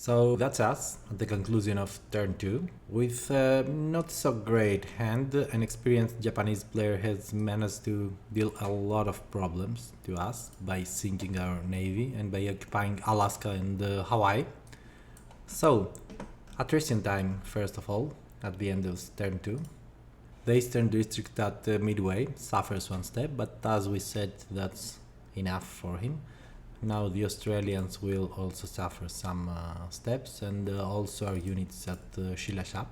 So that's us at the conclusion of turn 2. With a not so great hand, an experienced Japanese player has managed to deal a lot of problems to us by sinking our navy and by occupying Alaska and Hawaii. So, attrition time first of all, at the end of turn 2. The eastern district at Midway suffers one step, but as we said, that's enough for him. Now the Australians will also suffer some steps, and also our units at Shilashap,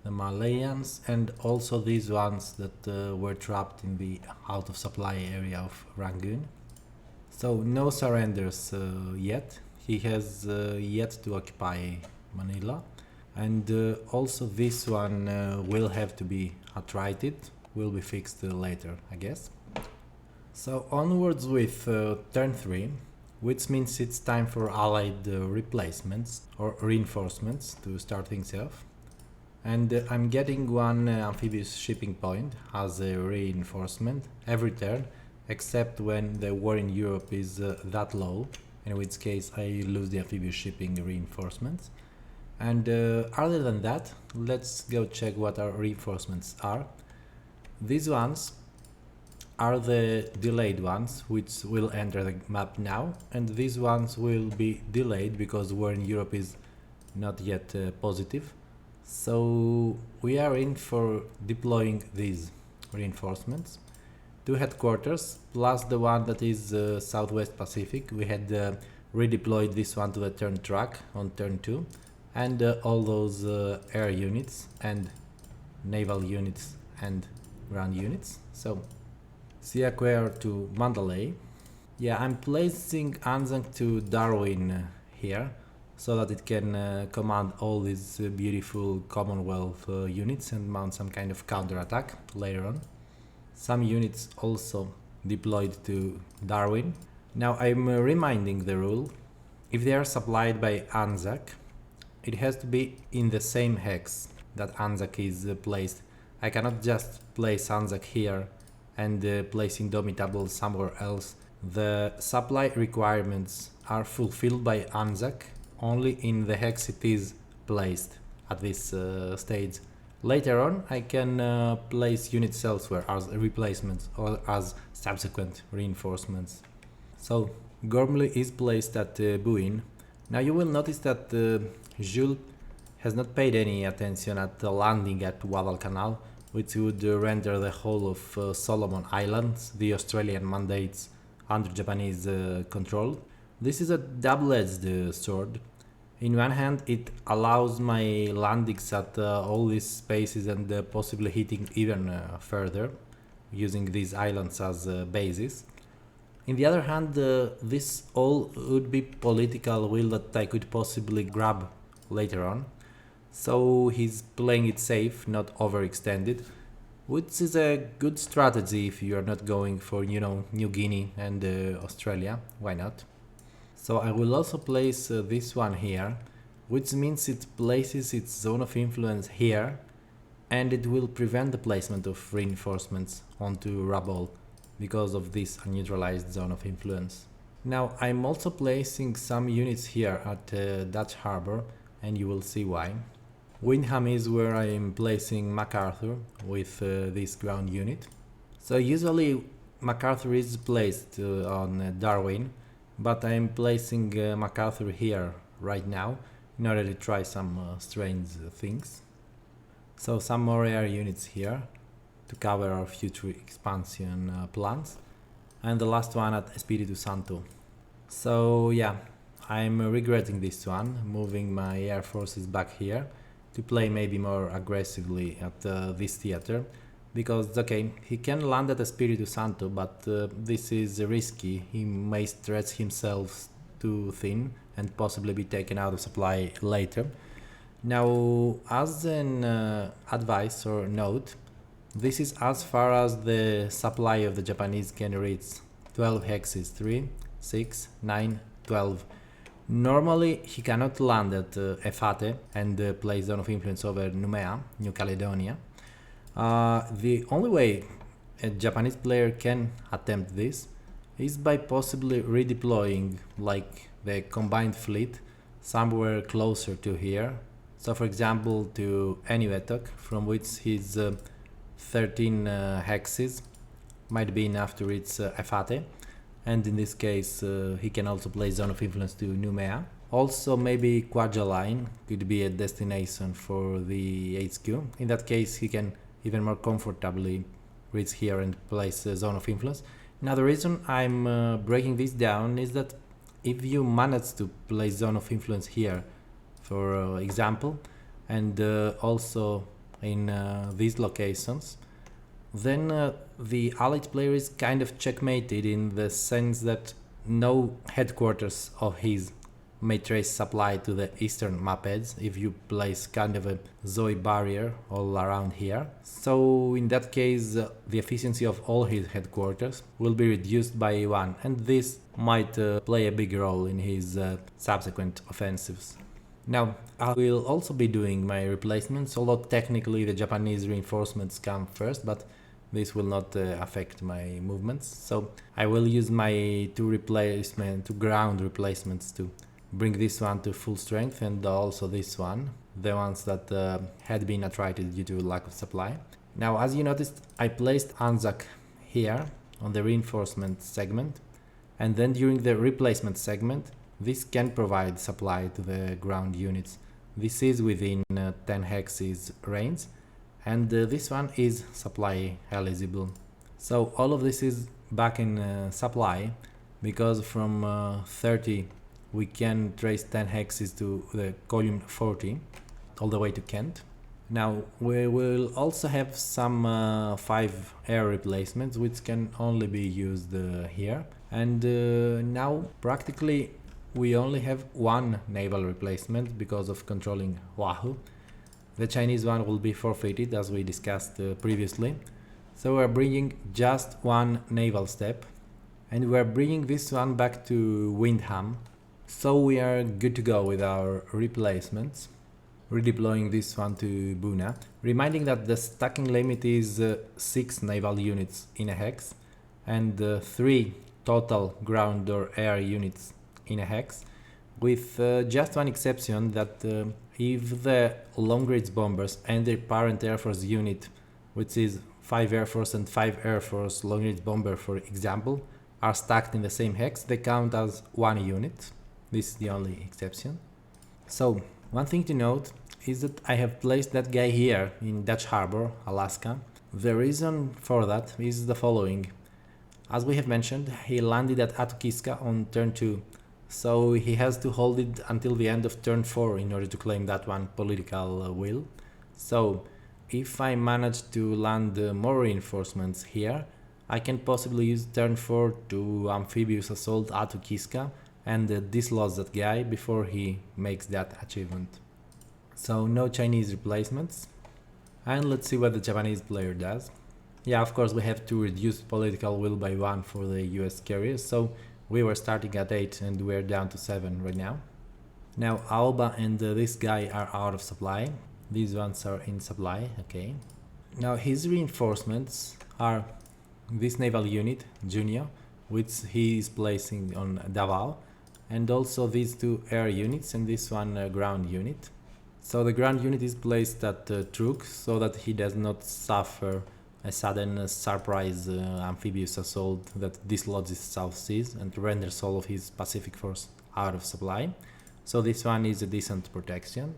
the Malayans, and also these ones that were trapped in the out of supply area of Rangoon. So no surrenders yet. He has yet to occupy Manila, and also this one will have to be attrited, will be fixed later, I guess. So onwards with turn 3, which means it's time for allied replacements or reinforcements to start things off. And I'm getting one amphibious shipping point as a reinforcement every turn, except when the war in Europe is that low, in which case I lose the amphibious shipping reinforcements. And other than that, let's go check what our reinforcements are. These ones are the delayed ones, which will enter the map now, and these ones will be delayed because war in Europe is not yet positive. So we are in for deploying these reinforcements. 2 headquarters plus the one that is Southwest Pacific. We had redeployed this one to the turn track on turn 2, and all those air units and naval units and ground units. So Siaquare to Mandalay. Yeah, I'm placing Anzac to Darwin here so that it can command all these beautiful Commonwealth units and mount some kind of counterattack later on. Some units also deployed to Darwin. Now I'm reminding the rule, if they are supplied by Anzac, it has to be in the same hex that Anzac is placed. I cannot just place Anzac here and place Indomitable somewhere else. The supply requirements are fulfilled by Anzac only in the hex it is placed at this stage. Later on I can place units elsewhere as replacements or as subsequent reinforcements. So Gormley is placed at Buin. Now you will notice that Jules has not paid any attention at the landing at Guadalcanal, which would render the whole of Solomon Islands, the Australian mandates, under Japanese control. This is a double-edged sword. In one hand, it allows my landings at all these spaces and possibly hitting even further, using these islands as bases. In the other hand, this all would be political will that I could possibly grab later on. So he's playing it safe, not overextended, which is a good strategy if you are not going for, New Guinea and Australia. Why not? So I will also place this one here, which means it places its zone of influence here, and it will prevent the placement of reinforcements onto Rabaul because of this unneutralized zone of influence. Now I'm also placing some units here at Dutch Harbor, and you will see why. Windham is where I am placing MacArthur with this ground unit. So usually MacArthur is placed on Darwin, but I am placing MacArthur here right now in order to try some strange things. So some more air units here to cover our future expansion plans, and the last one at Espiritu Santo. So yeah, I'm regretting this one, moving my air forces back here to play maybe more aggressively at this theater, because okay, he can land at Espiritu Santo, but this is risky. He may stretch himself too thin and possibly be taken out of supply later. Now, as an advice or note, this is as far as the supply of the Japanese can reach. 12 hexes, 3, 6, 9, 12. Normally he cannot land at Efate and play zone of influence over Numea, New Caledonia. The only way a Japanese player can attempt this is by possibly redeploying like the combined fleet somewhere closer to here. So for example to Enivetok, from which his 13 hexes might be enough to reach Efate, and in this case he can also play Zone of Influence to Numea. Also maybe Quadjaline could be a destination for the HQ. In that case he can even more comfortably reach here and place a Zone of Influence. Now the reason I'm breaking this down is that if you manage to place Zone of Influence here, for example, and also in these locations, then the allied player is kind of checkmated, in the sense that no headquarters of his may trace supply to the eastern map edge if you place kind of a Zoe barrier all around here. So in that case the efficiency of all his headquarters will be reduced by 1, and this might play a big role in his subsequent offensives. Now I will also be doing my replacements, although technically the Japanese reinforcements come first, but this will not affect my movements. So I will use my two ground replacements to bring this one to full strength, and also this one, the ones that had been attrited due to lack of supply. Now as you noticed, I placed Anzac here on the reinforcement segment, and then during the replacement segment this can provide supply to the ground units. This is within 10 hexes range, and this one is supply eligible. So all of this is back in supply, because from 30 we can trace 10 hexes to the column 40 all the way to Kent. Now we will also have some 5 air replacements which can only be used here, and now practically we only have 1 naval replacement because of controlling Oahu. The Chinese one will be forfeited, as we discussed previously. So we're bringing just 1 naval step, and we're bringing this one back to Windham. So we are good to go with our replacements. Redeploying this one to Buna, reminding that the stacking limit is 6 naval units in a hex, and 3 total ground or air units in a hex, with just one exception, that if the long-range bombers and their parent Air Force unit, which is 5 Air Force and 5 Air Force long-range bomber for example, are stacked in the same hex, they count as 1 unit. This is the only exception. So one thing to note is that I have placed that guy here in Dutch Harbor, Alaska. The reason for that is the following. As we have mentioned, he landed at Atukiska on turn 2, so he has to hold it until the end of turn 4 in order to claim that one political will. So if I manage to land more reinforcements here, I can possibly use turn 4 to amphibious assault Atukiska and dislodge that guy before he makes that achievement. So no Chinese replacements, and let's see what the Japanese player does. Yeah, of course we have to reduce political will by 1 for the US carriers, so we were starting at 8 and we're down to 7 right now. Now Aoba and this guy are out of supply. These ones are in supply, okay. Now his reinforcements are this naval unit, Junio, which he is placing on Davao, and also these 2 air units and this one ground unit. So the ground unit is placed at Truk so that he does not suffer a sudden surprise amphibious assault that dislodges South Seas and renders all of his Pacific force out of supply. So this one is a decent protection.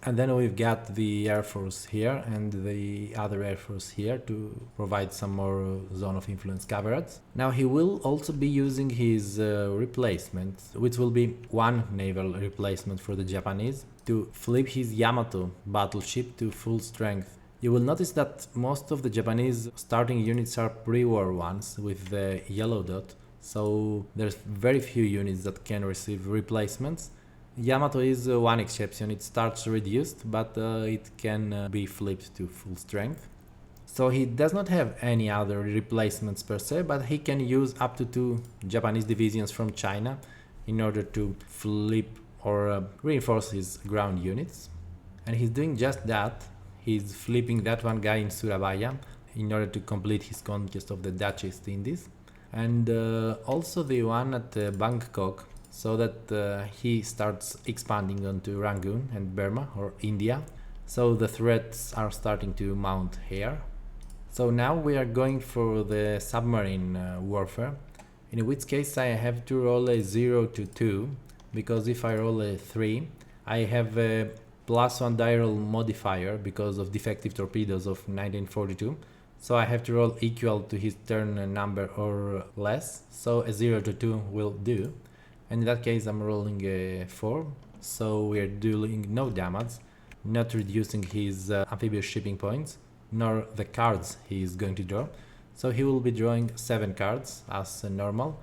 And then we've got the Air Force here and the other Air Force here to provide some more zone of influence coverage. Now he will also be using his replacement, which will be 1 naval replacement for the Japanese, to flip his Yamato battleship to full strength. You will notice that most of the Japanese starting units are pre-war ones with the yellow dot, so there's very few units that can receive replacements. Yamato is one exception. It starts reduced, but it can be flipped to full strength. So he does not have any other replacements per se, but he can use up to 2 Japanese divisions from China in order to flip or reinforce his ground units. And he's doing just that. He's flipping that one guy in Surabaya in order to complete his conquest of the Dutch East Indies. And also the one at Bangkok, so that he starts expanding onto Rangoon and Burma or India. So the threats are starting to mount here. So now we are going for the submarine warfare, in which case I have to roll a 0 to 2, because if I roll a 3, I have a +1 die roll modifier because of defective torpedoes of 1942. So I have to roll equal to his turn number or less, so a 0 to 2 will do. And in that case I'm rolling a 4, so we're dealing no damage, not reducing his amphibious shipping points, nor the cards he is going to draw. So he will be drawing 7 cards as normal,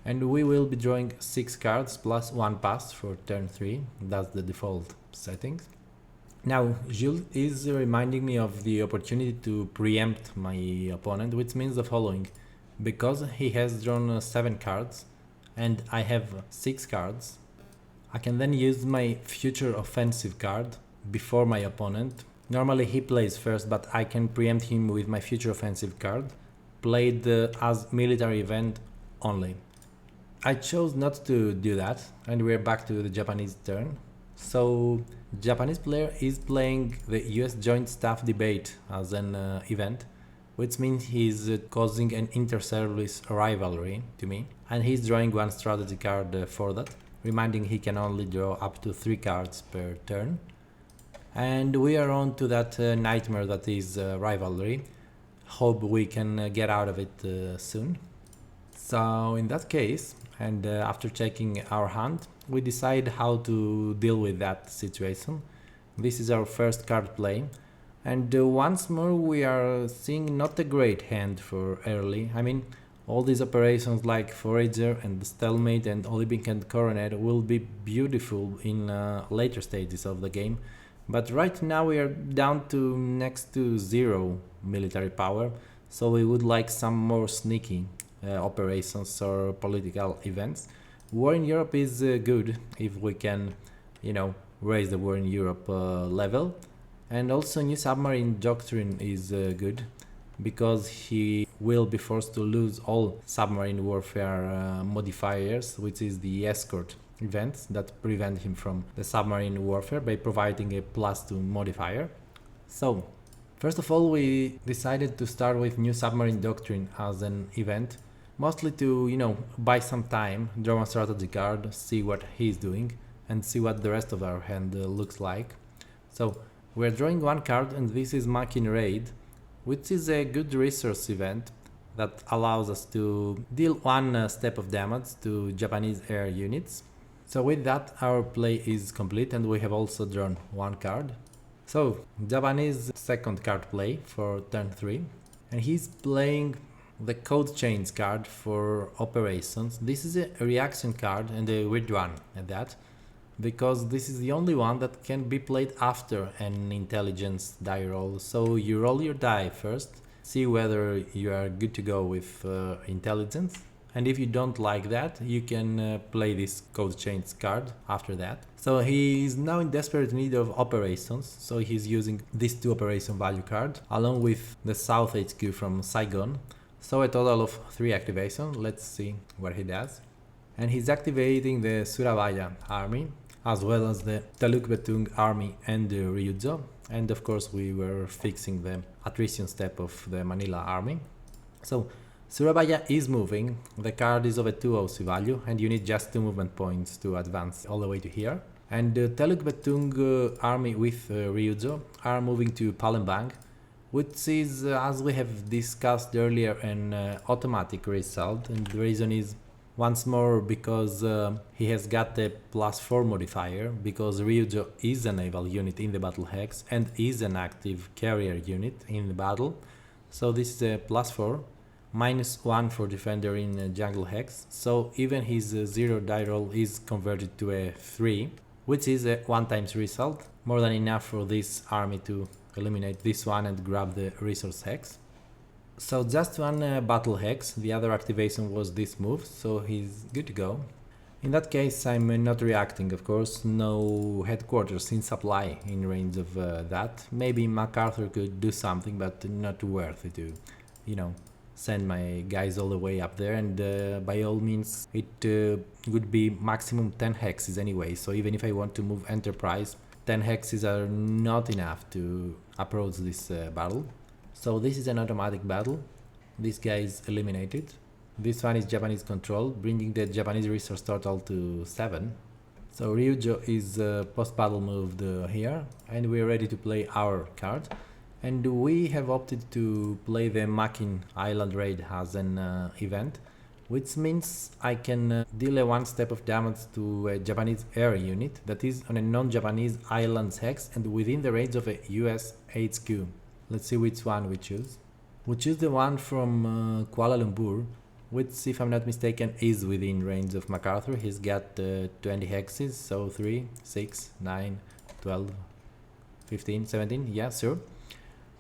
and we will be drawing 6 cards plus 1 pass for turn 3, that's the default settings. Now Jules is reminding me of the opportunity to preempt my opponent, which means the following: because he has drawn 7 cards and I have 6 cards, I can then use my future offensive card before my opponent. Normally he plays first, but I can preempt him with my future offensive card, played as military event only. I chose not to do that, and we're back to the Japanese turn. So Japanese player is playing the US Joint Staff Debate as an event, which means he's causing an inter-service rivalry to me, and he's drawing 1 strategy card for that, reminding he can only draw up to 3 cards per turn. And we are on to that nightmare that is rivalry. Hope we can get out of it soon. So in that case, and after checking our hand, we decide how to deal with that situation. This is our first card play, and once more we are seeing not a great hand for early. I mean, all these operations like Forager and Stalemate and Olympic and Coronet will be beautiful in later stages of the game, but right now we are down to next to 0 military power, so we would like some more sneaky operations or political events. War in Europe is good if we can, raise the war in Europe level. And also new submarine Doctrine is good, because he will be forced to lose all submarine warfare modifiers, which is the Escort events that prevent him from the submarine warfare by providing a +2 modifier. So first of all, we decided to start with new submarine Doctrine as an event, mostly to, buy some time, draw a strategy card, see what he's doing, and see what the rest of our hand looks like. So we're drawing 1 card, and this is Makin Raid, which is a good resource event that allows us to deal 1 step of damage to Japanese air units. So with that, our play is complete, and we have also drawn 1 card. So Japanese second card play for turn 3, and he's playing the Code Change card for operations. This is a reaction card, and a weird one at that, because this is the only one that can be played after an intelligence die roll. So you roll your die first, see whether you are good to go with intelligence, and if you don't like that, you can play this Code Change card after that. So he is now in desperate need of operations, so he's using this 2 operation value card along with the South HQ from Saigon. So a total of 3 activation. Let's see what he does. And he's activating the Surabaya army, as well as the Teluk Betung army and the Ryudzo. And of course we were fixing the attrition step of the Manila army. So Surabaya is moving, the card is of a 2 OC value, and you need just 2 movement points to advance all the way to here. And the Teluk Betung army with Ryudzo are moving to Palembang, which is, as we have discussed earlier, an automatic result, and the reason is once more because he has got a +4 modifier, because Ryudzo is a naval unit in the battle hex and is an active carrier unit in the battle. So this is a +4, -1 for defender in jungle hex, so even his 0 die roll is converted to a 3, which is a 1 times result, more than enough for this army to eliminate this one and grab the resource hex. So just 1 battle hex, the other activation was this move, so he's good to go. In that case I'm not reacting, of course, no headquarters in supply in range of that. Maybe MacArthur could do something, but not worth it to, send my guys all the way up there, and by all means it would be maximum 10 hexes anyway, so even if I want to move Enterprise, 10 hexes are not enough to approach this battle. So this is an automatic battle. This guy is eliminated. This one is Japanese control, bringing the Japanese resource total to 7. So Ryujo is post-battle moved here, and we're ready to play our card. And we have opted to play the Makin Island Raid as an event, which means I can deal a one step of damage to a Japanese air unit that is on a non-Japanese islands hex and within the range of a US HQ. Let's see which one we choose. We choose the one from Kuala Lumpur, which, if I'm not mistaken, is within range of MacArthur. He's got 20 hexes, so 3, 6, 9, 12, 15, 17, yeah, sure.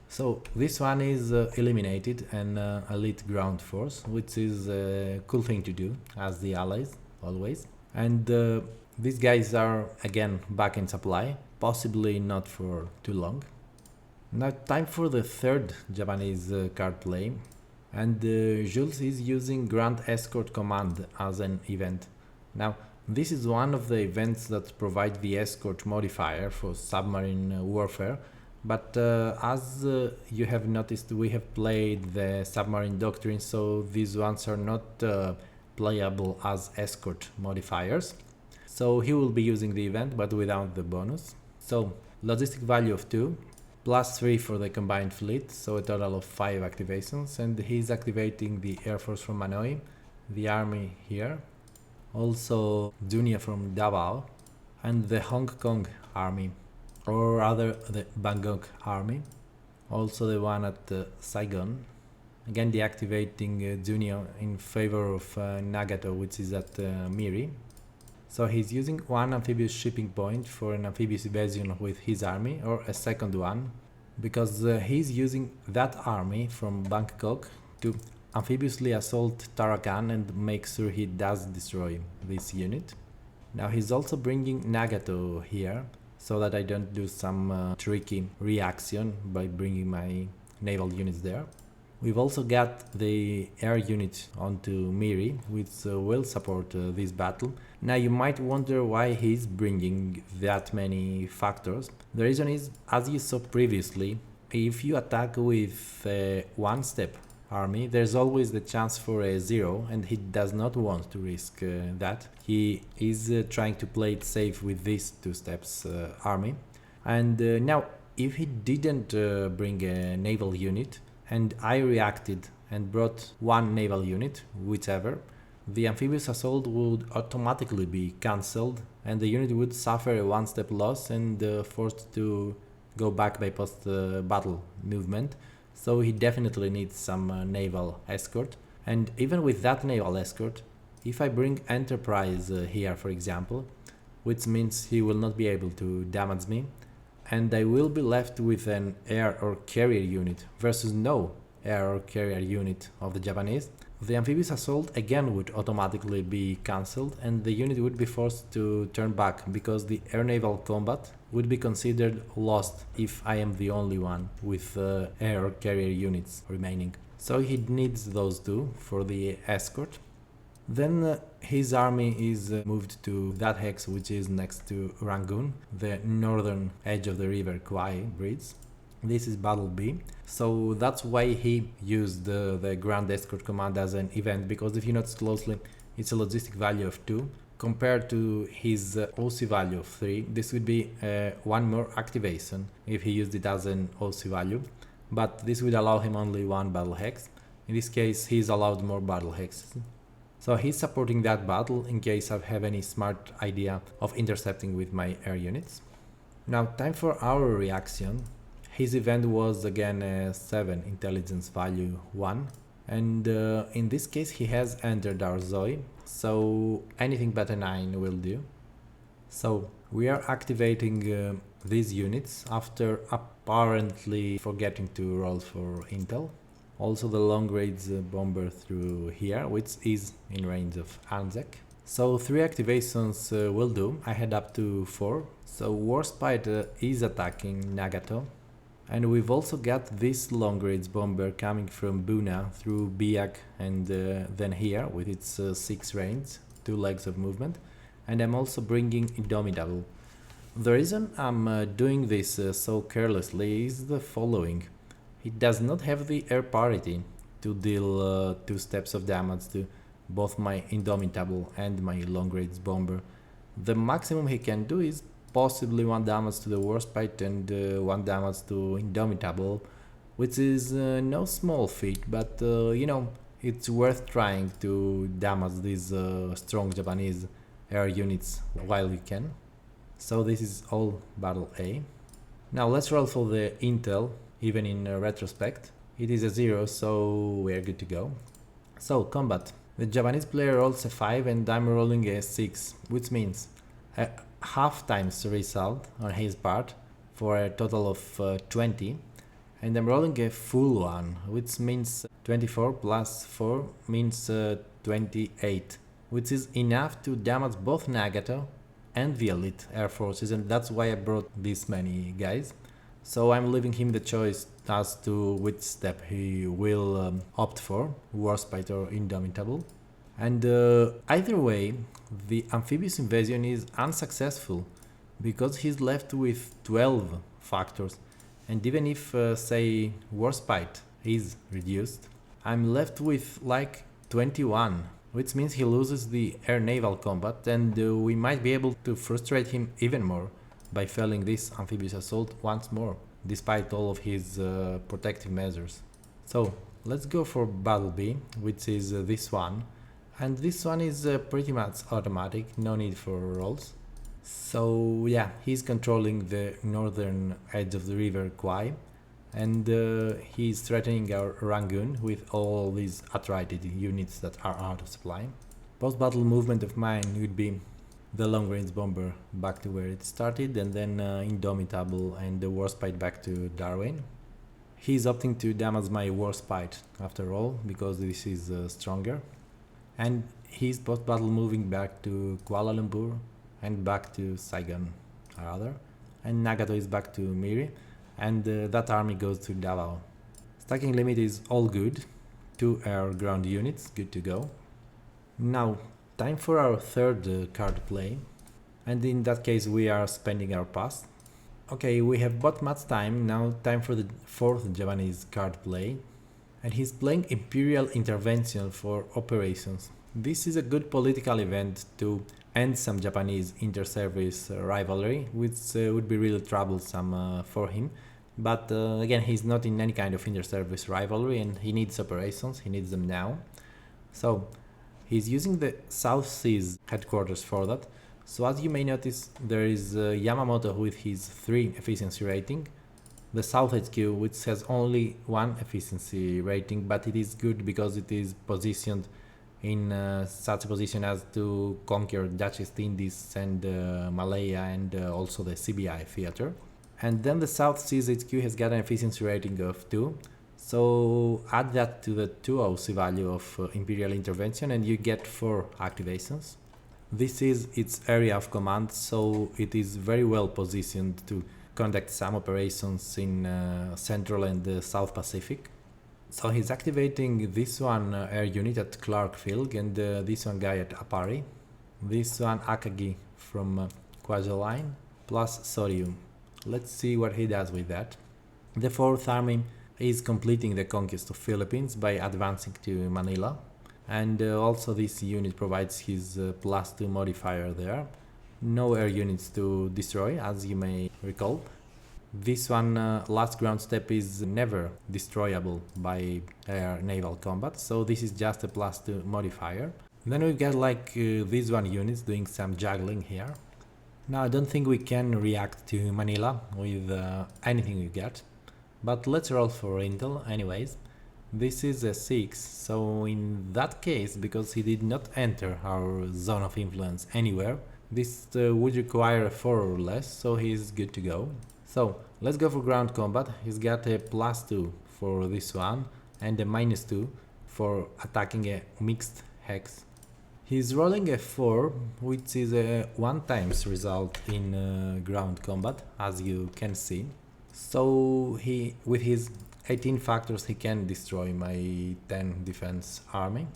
So this one is eliminated, an elite ground force, which is a cool thing to do as the allies, always. And these guys are again back in supply, possibly not for too long. Now time for the third Japanese card play, and Jules is using Grand Escort Command as an event. Now this is one of the events that provide the escort modifier for submarine warfare. But as you have noticed, we have played the Submarine Doctrine, so these ones are not playable as escort modifiers. So he will be using the event, but without the bonus. So logistic value of 2, plus 3 for the combined fleet, so a total of 5 activations. And he's activating the Air Force from Manoi, the Army here, also Junia from Davao, and the Hong Kong Army. Or rather the Bangkok Army, also the one at Saigon, again deactivating Junio in favor of Nagato, which is at Miri. So he's using one amphibious shipping point for an amphibious evasion with his army, or a second one, because he's using that army from Bangkok to amphibiously assault Tarakan and make sure he does destroy this unit. Now he's also bringing Nagato here, so that I don't do some tricky reaction by bringing my naval units there. We've also got the air unit onto Miri, which will support this battle. Now you might wonder why he's bringing that many factors. The reason is, as you saw previously, if you attack with a one-step army, there's always the chance for a 0, and he does not want to risk that. He is trying to play it safe with this 2 steps army. And now, if he didn't bring a naval unit, and I reacted and brought one naval unit, whichever, the amphibious assault would automatically be cancelled, and the unit would suffer a one-step loss and forced to go back by post-battle movement. So he definitely needs some naval escort, and even with that naval escort, if I bring Enterprise here, for example, which means he will not be able to damage me, and I will be left with an air or carrier unit versus no air or carrier unit of the Japanese, the amphibious assault again would automatically be cancelled, and the unit would be forced to turn back because the air-naval combat would be considered lost if I am the only one with air or carrier units remaining. So he needs those two for the escort. Then his army is moved to that hex which is next to Rangoon, the northern edge of the river Kwai Bridge. This is Battle B, so that's why he used the Grand Escort command as an event, because if you notice closely, it's a logistic value of 2. Compared to his OC value of 3, this would be one more activation if he used it as an OC value, but this would allow him only one battle hex. In this case, he's allowed more battle hexes. So he's supporting that battle in case I have any smart idea of intercepting with my air units. Now time for our reaction. His event was again a 7 intelligence value 1, and in this case he has entered our Zoe, so anything but a 9 will do. So we are activating these units after apparently forgetting to roll for intel. Also the long-range bomber through here, which is in range of Anzac. So 3 activations will do. I had up to 4. So Warspite is attacking Nagato, And we've also got this long-range bomber coming from Buna through Biak and then here with its 6 range, 2 legs of movement. And I'm also bringing Indomitable. The reason I'm doing this so carelessly is the following. It does not have the air parity to deal 2 steps of damage to both my Indomitable and my long-range bomber. The maximum he can do is possibly 1 damage to the Warspite and 1 damage to Indomitable, which is no small feat, but you know, it's worth trying to damage these strong Japanese air units while we can. So this is all Battle A. Now let's roll for the intel, even in retrospect. It is a 0, so we are good to go. So combat. The Japanese player rolls a 5 and I'm rolling a 6, which means a half times result on his part for a total of 20, and I'm rolling a full one, which means 24 plus 4 means 28, which is enough to damage both Nagato and the elite air forces, and that's why I brought this many guys. So I'm leaving him the choice as to which step he will opt for, Warspite or Indomitable. And either way, the amphibious invasion is unsuccessful because he's left with 12 factors, and even if say Warspite is reduced, I'm left with like 21, which means he loses the air-naval combat, and we might be able to frustrate him even more by failing this amphibious assault once more, despite all of his protective measures. So let's go for Battle B, which is this one. And this one is pretty much automatic, no need for rolls. So yeah, he's controlling the northern edge of the river Kwai, and he's threatening our Rangoon with all these attrited units that are out of supply. Post-battle movement of mine would be the long-range bomber back to where it started, and then Indomitable and the Warspite back to Darwin. He's opting to damage my Warspite after all, because this is stronger. And he's post-battle moving back to Kuala Lumpur and back to Saigon, rather. And Nagato is back to Miri, and that army goes to Davao. Stacking limit is all good, 2 air ground units, good to go. Now, time for our third card play, and in that case we are spending our pass. Okay, we have bought much time, now time for the 4th Japanese card play. And he's playing Imperial Intervention for operations. This is a good political event to end some Japanese inter-service rivalry, which would be really troublesome for him. But again, he's not in any kind of inter-service rivalry and he needs operations, he needs them now. So he's using the South Seas headquarters for that. So as you may notice, there is Yamamoto with his 3 efficiency rating, the South HQ, which has only 1 efficiency rating, but it is good because it is positioned in such a position as to conquer Dutch East Indies and Malaya and also the CBI theater. And then the South Seas HQ has got an efficiency rating of 2, so add that to the 2 OC value of Imperial Intervention and you get 4 activations. This is its area of command, so it is very well positioned to conduct some operations in Central and South Pacific. So he's activating this one air unit at Clark Field and this one guy at Apari, this one Akagi from Kwajalein, plus Soryu. Let's see what he does with that. The 4th Army is completing the conquest of Philippines by advancing to Manila, and also this unit provides his +2 modifier there. No air units to destroy, as you may recall. This one, last ground step, is never destroyable by air naval combat, so this is just a +2 modifier. Then we've got like these one units doing some juggling here. Now I don't think we can react to Manila with anything we get, but let's roll for intel anyways. This is a 6, so in that case, because he did not enter our zone of influence anywhere, this would require a 4 or less, so he's good to go. So let's go for ground combat. He's got a +2 for this one and a -2 for attacking a mixed hex. He's rolling a 4, which is a 1 times result in ground combat, as you can see. So with his 18 factors he can destroy my 10 defense army,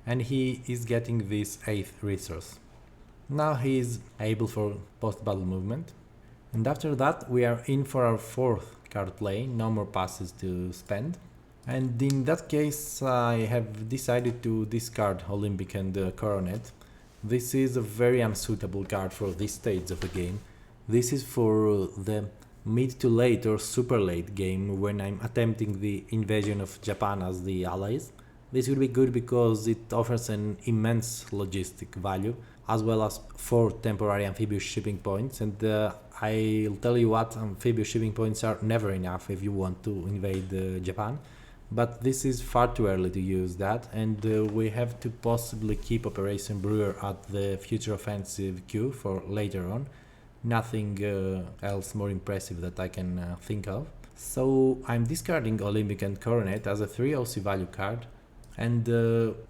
and he is getting this 8th resource. Now he is able for post-battle movement, and after that we are in for our 4th card play, no more passes to spend. And in that case I have decided to discard Olympic and Coronet. This is a very unsuitable card for this stage of the game. This is for the mid to late or super late game when I'm attempting the invasion of Japan as the allies. This will be good because it offers an immense logistic value as well as 4 temporary amphibious shipping points, and I'll tell you what, amphibious shipping points are never enough if you want to invade Japan, but this is far too early to use that, and we have to possibly keep Operation Brewer at the future offensive queue for later on. Nothing else more impressive that I can think of. So I'm discarding Olympic and Coronet as a 3 OC value card, and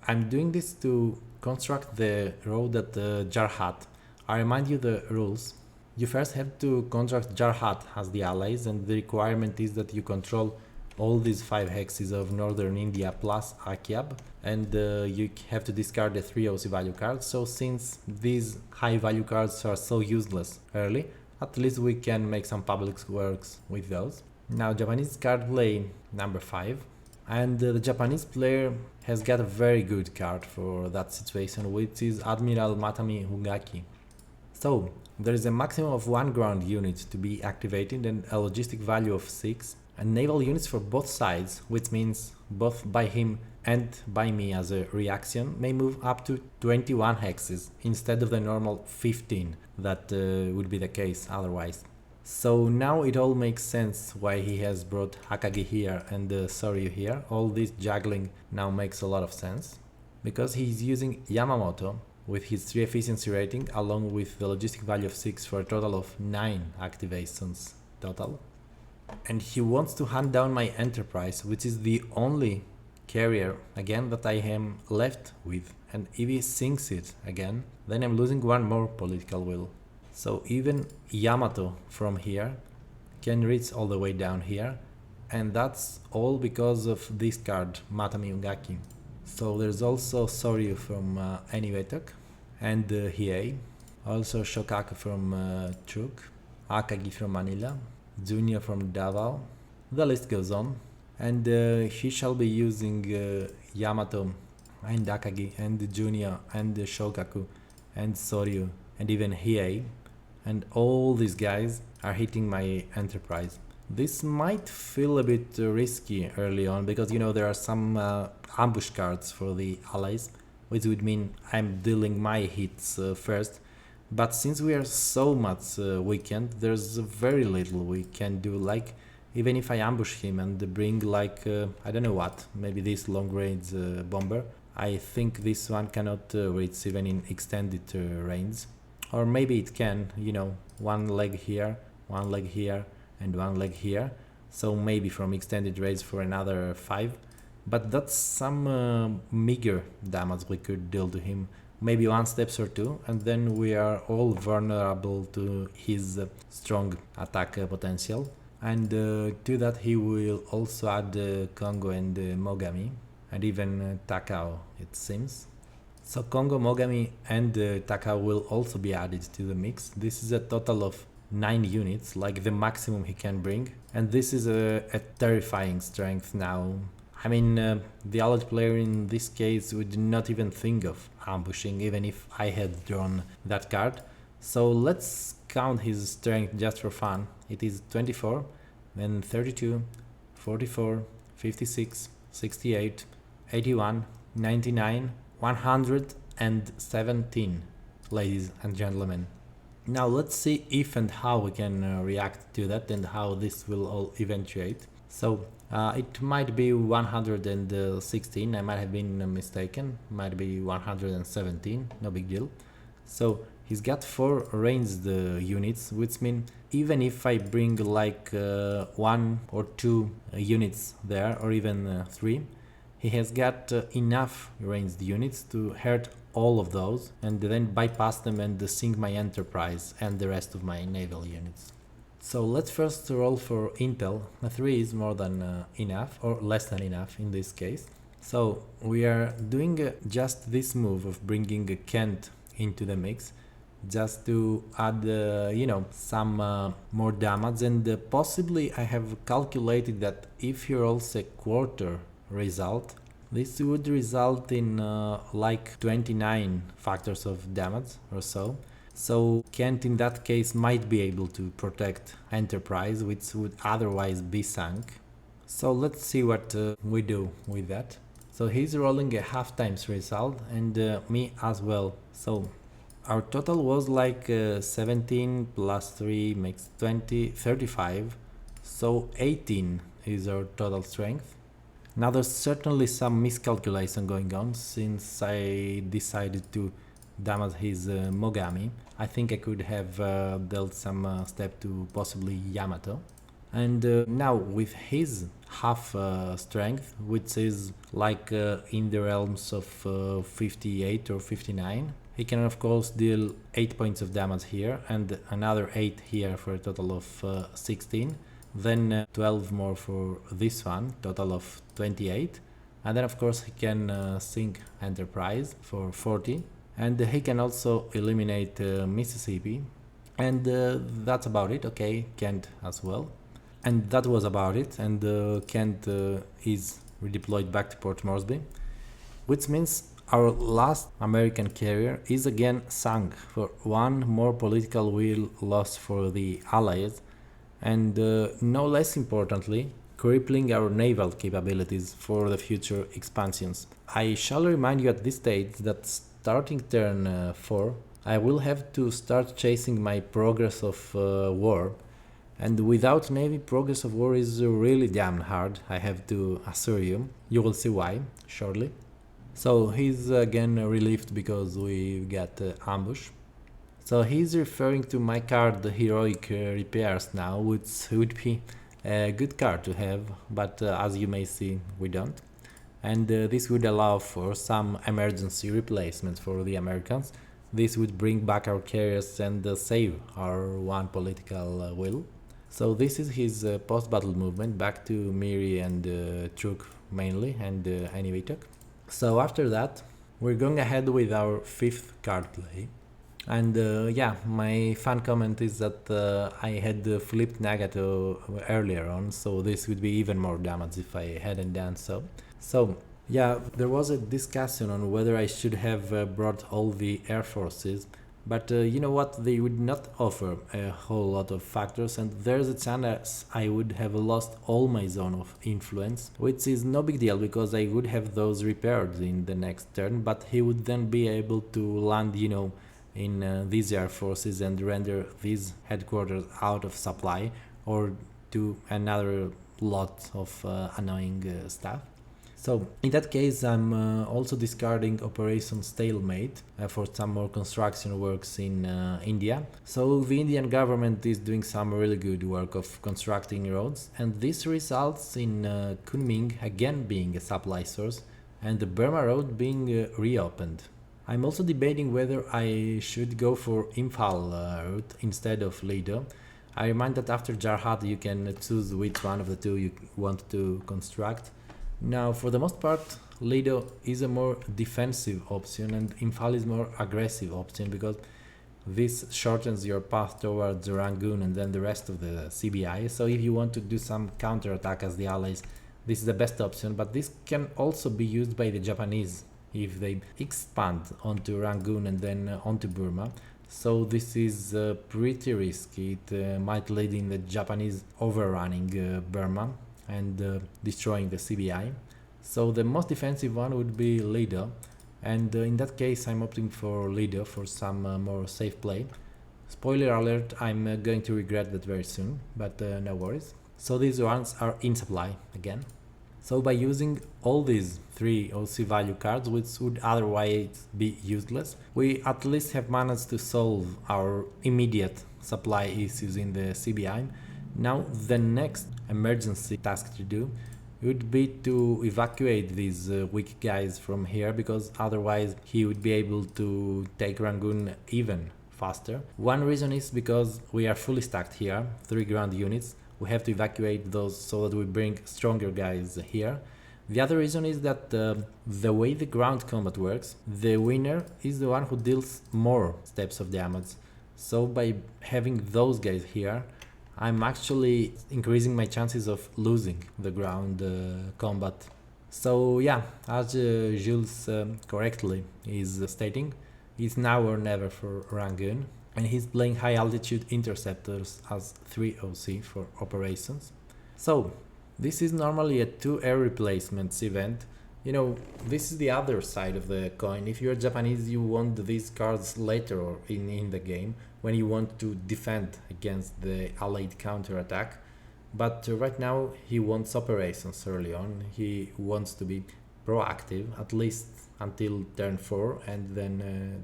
I'm doing this to construct the road at Jarhat. I remind you the rules. You first have to construct Jarhat as the allies, and the requirement is that you control all these 5 hexes of northern India plus Akyab, and you have to discard the 3 OC value cards. So since these high value cards are so useless early, at least we can make some public works with those. Now Japanese card play number 5, and the Japanese player has got a very good card for that situation, which is Admiral Matami Hugaki. So there is a maximum of 1 ground unit to be activated and a logistic value of 6, and naval units for both sides, which means both by him and by me as a reaction, may move up to 21 hexes instead of the normal 15 that would be the case otherwise. So now it all makes sense why he has brought Akagi here and Soryu here. All this juggling now makes a lot of sense, because he's using Yamamoto with his 3 efficiency rating along with the logistic value of 6 for a total of 9 activations total. And he wants to hunt down my Enterprise, which is the only carrier again that I am left with, and if he sinks it again, then I'm losing 1 more political will. So even Yamato from here can reach all the way down here, and that's all because of this card, Matami Ungaki. So there's also Soryu from Eniwetok and Hiei, also Shokaku from Truk, Akagi from Manila, Junior from Davao, the list goes on, and he shall be using Yamato and Akagi and Junior and Shokaku and Soryu and even Hiei, and all these guys are hitting my Enterprise. This might feel a bit risky early on because, you know, there are some ambush cards for the allies, which would mean I'm dealing my hits first. But since we are so much weakened, there's very little we can do. Like, even if I ambush him and bring like, I don't know what, maybe this long range bomber, I think this one cannot reach even in extended range. Or maybe it can, you know, 1 leg here, 1 leg here, and 1 leg here, so maybe from extended range for another 5, but that's some meager damage we could deal to him, maybe 1 steps or 2, and then we are all vulnerable to his strong attack potential. And to that he will also add Kongo and Mogami, and even Takao, it seems. So Kongo, Mogami and Takao will also be added to the mix. This is a total of 9 units, like the maximum he can bring, and this is a terrifying strength now. I mean, the allied player in this case would not even think of ambushing, even if I had drawn that card. So let's count his strength just for fun. It is 24, then 32, 44, 56, 68, 81, 99, 117, ladies and gentlemen. Now let's see if and how we can react to that and how this will all eventuate. So it might be 116, I might have been mistaken, might be 117, no big deal. So he's got 4 ranged units, which mean even if I bring like 1 or 2 units there, or even 3, he has got enough ranged units to hurt all of those and then bypass them and sink my Enterprise and the rest of my naval units. So let's first roll for intel. A 3 is more than enough, or less than enough in this case. So we are doing just this move of bringing Kent into the mix, just to add, some more damage, and possibly I have calculated that if he rolls a quarter result, this would result in like 29 factors of damage or so. So Kent in that case might be able to protect Enterprise, which would otherwise be sunk. So let's see what we do with that. So he's rolling a half times result, and me as well. So our total was like 17 plus 3 makes 20, 35. So 18 is our total strength. Now there's certainly some miscalculation going on, since I decided to damage his Mogami. I think I could have dealt some step to possibly Yamato. And now with his half strength, which is like in the realms of 58 or 59, he can of course deal 8 points of damage here and another 8 here for a total of 16. Then 12 more for this one, total of 28. And then of course he can sink Enterprise for 40. And he can also eliminate Mississippi. And that's about it. Okay, Kent as well. And that was about it. And Kent is redeployed back to Port Moresby, which means our last American carrier is again sunk for one more political will loss for the Allies, and no less importantly, crippling our naval capabilities for the future expansions. I shall remind you at this stage that starting turn 4, I will have to start chasing my progress of war, and without Navy, progress of war is really damn hard, I have to assure you. You will see why shortly. So he's again relieved because we got ambush. So he's referring to my card, the Heroic Repairs now, which would be a good card to have, but as you may see, we don't. And this would allow for some emergency replacements for the Americans. This would bring back our carriers and save our one political will. So this is his post-battle movement back to Miri and Truk mainly, and Enivitok. So after that, we're going ahead with our 5th card play. And yeah, my fun comment is that I had flipped Nagato earlier on, so this would be even more damage if I hadn't done so. So yeah, there was a discussion on whether I should have brought all the air forces, but you know what, they would not offer a whole lot of factors, and there's a chance I would have lost all my zone of influence, which is no big deal because I would have those repaired in the next turn, but he would then be able to land, in these air forces and render these headquarters out of supply or do another lot of annoying stuff. So in that case, I'm also discarding Operation Stalemate for some more construction works in India. So the Indian government is doing some really good work of constructing roads, and this results in Kunming again being a supply source and the Burma Road being reopened. I'm also debating whether I should go for Imphal route instead of Lido. I remind that after Jarhat you can choose which one of the two you want to construct. Now, for the most part, Lido is a more defensive option and Imphal is more aggressive option because this shortens your path towards Rangoon and then the rest of the CBI. So if you want to do some counterattack as the Allies, this is the best option, but this can also be used by the Japanese if they expand onto Rangoon and then onto Burma. So this is pretty risky. It might lead in the Japanese overrunning Burma and destroying the CBI. So the most defensive one would be Lido, and in that case I'm opting for Lido for some more safe play. Spoiler alert, I'm going to regret that very soon, but no worries. So these ones are in supply again. So by using all these 3 OC value cards, which would otherwise be useless, we at least have managed to solve our immediate supply issues in the CBI. Now the next emergency task to do would be to evacuate these weak guys from here, because otherwise he would be able to take Rangoon even faster. One reason is because we are fully stacked here, 3 ground units. We have to evacuate those so that we bring stronger guys here. The other reason is that the way the ground combat works, the winner is the one who deals more steps of damage. So by having those guys here, I'm actually increasing my chances of losing the ground combat. So yeah, as Jules correctly is stating, it's now or never for Rangoon, and he's playing high altitude interceptors as 3 OC for operations. So this is normally a 2 air replacements event. You know, this is the other side of the coin. If you're Japanese, you want these cards later or in the game when you want to defend against the allied counterattack. But right now he wants operations early on. He wants to be proactive, at least until turn 4 and then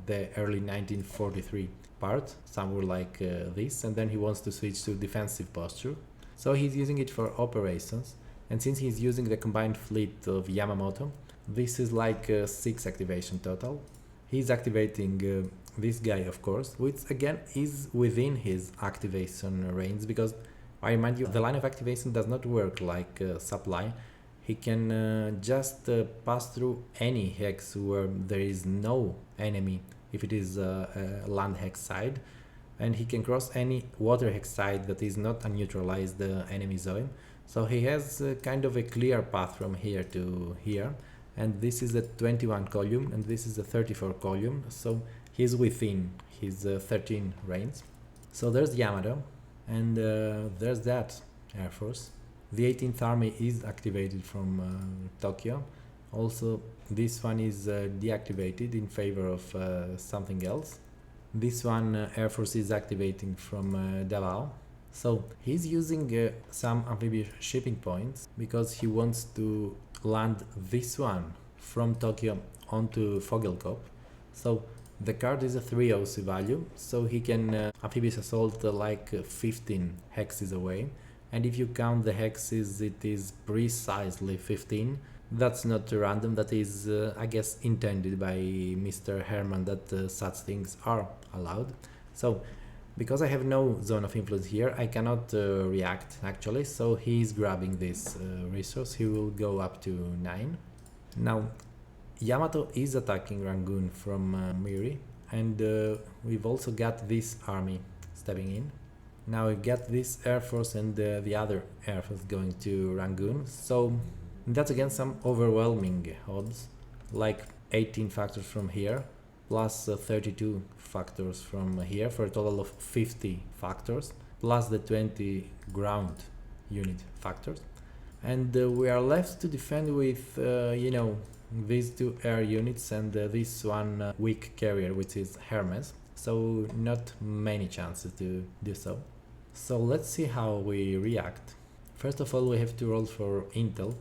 the early 1943 part, somewhere like this, and then he wants to switch to defensive posture. So he's using it for operations, and since he's using the combined fleet of Yamamoto, this is like 6 activation total. He's activating this guy, of course, which again is within his activation range, because I remind you, the line of activation does not work like supply. He can just pass through any hex where there is no enemy, if it is a land hex side, and he can cross any water hex side that is not a neutralized enemy zone. So he has kind of a clear path from here to here, and this is a 21 column and this is a 34 column, so he's within his 13 range. So there's Yamato, and there's that Air Force. The 18th Army is activated from Tokyo. Also, this one is deactivated in favor of something else. This one Air Force is activating from Davao. So he's using some amphibious shipping points because he wants to land this one from Tokyo onto Fogelkop. So the card is a 3 OC value, so he can amphibious assault like 15 hexes away. And if you count the hexes, it is precisely 15. That's not random, that is, I guess, intended by Mr. Herman that such things are allowed. So, because I have no zone of influence here, I cannot react actually, so he is grabbing this resource. He will go up to 9. Now, Yamato is attacking Rangoon from Miri, and we've also got this army stepping in. Now we've got this Air Force and the other Air Force going to Rangoon, so that's again some overwhelming odds, like 18 factors from here, plus 32 factors from here, for a total of 50 factors, plus the 20 ground unit factors. And we are left to defend with, you know, these 2 air units and this one weak carrier, which is Hermes, so not many chances to do so. So let's see how we react. First of all, we have to roll for intel,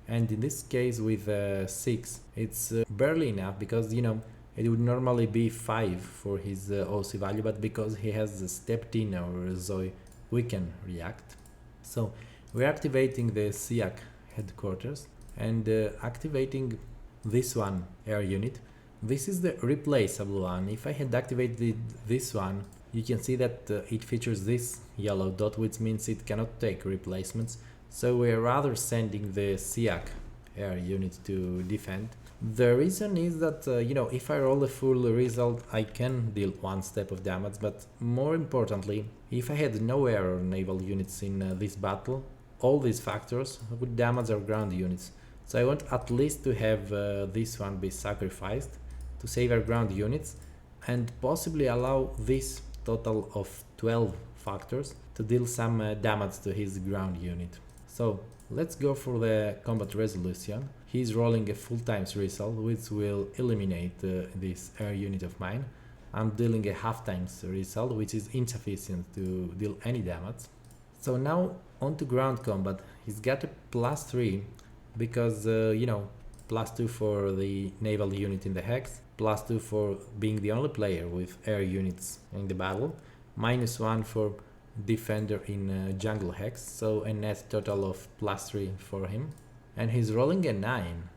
and in this case with 6, it's barely enough, because, you know, it would normally be 5 for his OC value, but because he has stepped in our Zoe, we can react. So we're activating the SIAC headquarters and activating this one air unit. This is the replaceable one. If I had activated this one, you can see that it features this yellow dot, which means it cannot take replacements. So we're rather sending the SIAC air unit to defend. The reason is that, you know, if I roll a full result, I can deal 1 step of damage, but more importantly, if I had no air or naval units in this battle, all these factors would damage our ground units. So I want at least to have this one be sacrificed to save our ground units, and possibly allow this total of 12 factors to deal some damage to his ground unit. So let's go for the combat resolution. He's rolling a full times result, which will eliminate this air unit of mine. I'm dealing a half times result, which is insufficient to deal any damage. So now on to ground combat. He's got a +3 because, you know, +2 for the naval unit in the hex, +2 for being the only player with air units in the battle, -1 for defender in jungle hex, so a net total of +3 for him. And he's rolling a 9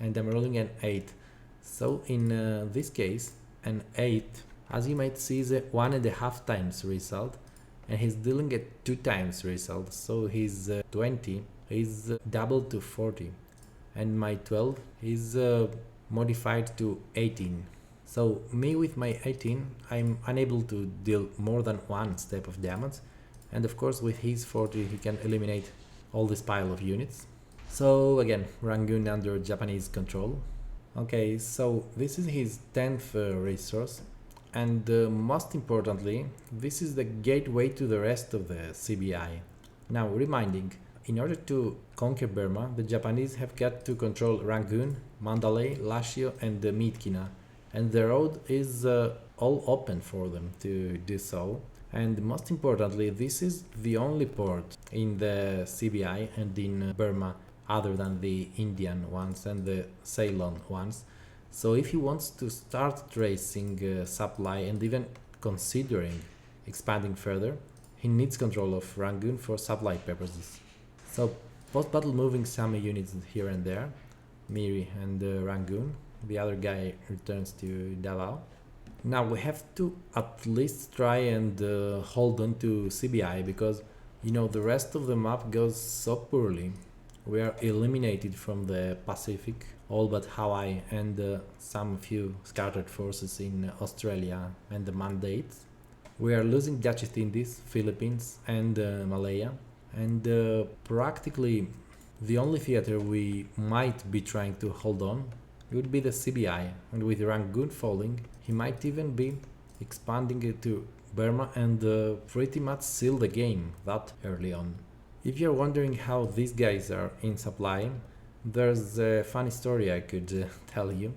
and I'm rolling an 8, so in this case an 8 As you might see, is a 1.5 times result, and he's dealing a 2 times result, so his 20 is doubled to 40, and my 12 is modified to 18. So me with my 18, I'm unable to deal more than one step of damage, and of course with his 40 he can eliminate all this pile of units. So again, Rangoon under Japanese control. Okay, so this is his 10th resource, and most importantly, this is the gateway to the rest of the CBI. Now, reminding, in order to conquer Burma, the Japanese have got to control Rangoon, Mandalay, Lashio and Myitkyina, and the road is all open for them to do so. And most importantly, this is the only port in the CBI and in Burma other than the Indian ones and the Ceylon ones. So if he wants to start tracing supply and even considering expanding further, he needs control of Rangoon for supply purposes. So post-battle moving some units here and there, Miri and Rangoon. The other guy returns to Davao. Now we have to at least try and hold on to CBI, because you know the rest of the map goes so poorly. We are eliminated from the Pacific, all but Hawaii and some few scattered forces in Australia and the Mandates. We are losing Dutch East Indies, Philippines and Malaya, and practically the only theater we might be trying to hold on would be the CBI, and with Rangoon falling, he might even be expanding it to Burma and pretty much seal the game that early on. If you're wondering how these guys are in supply, there's a funny story I could tell you.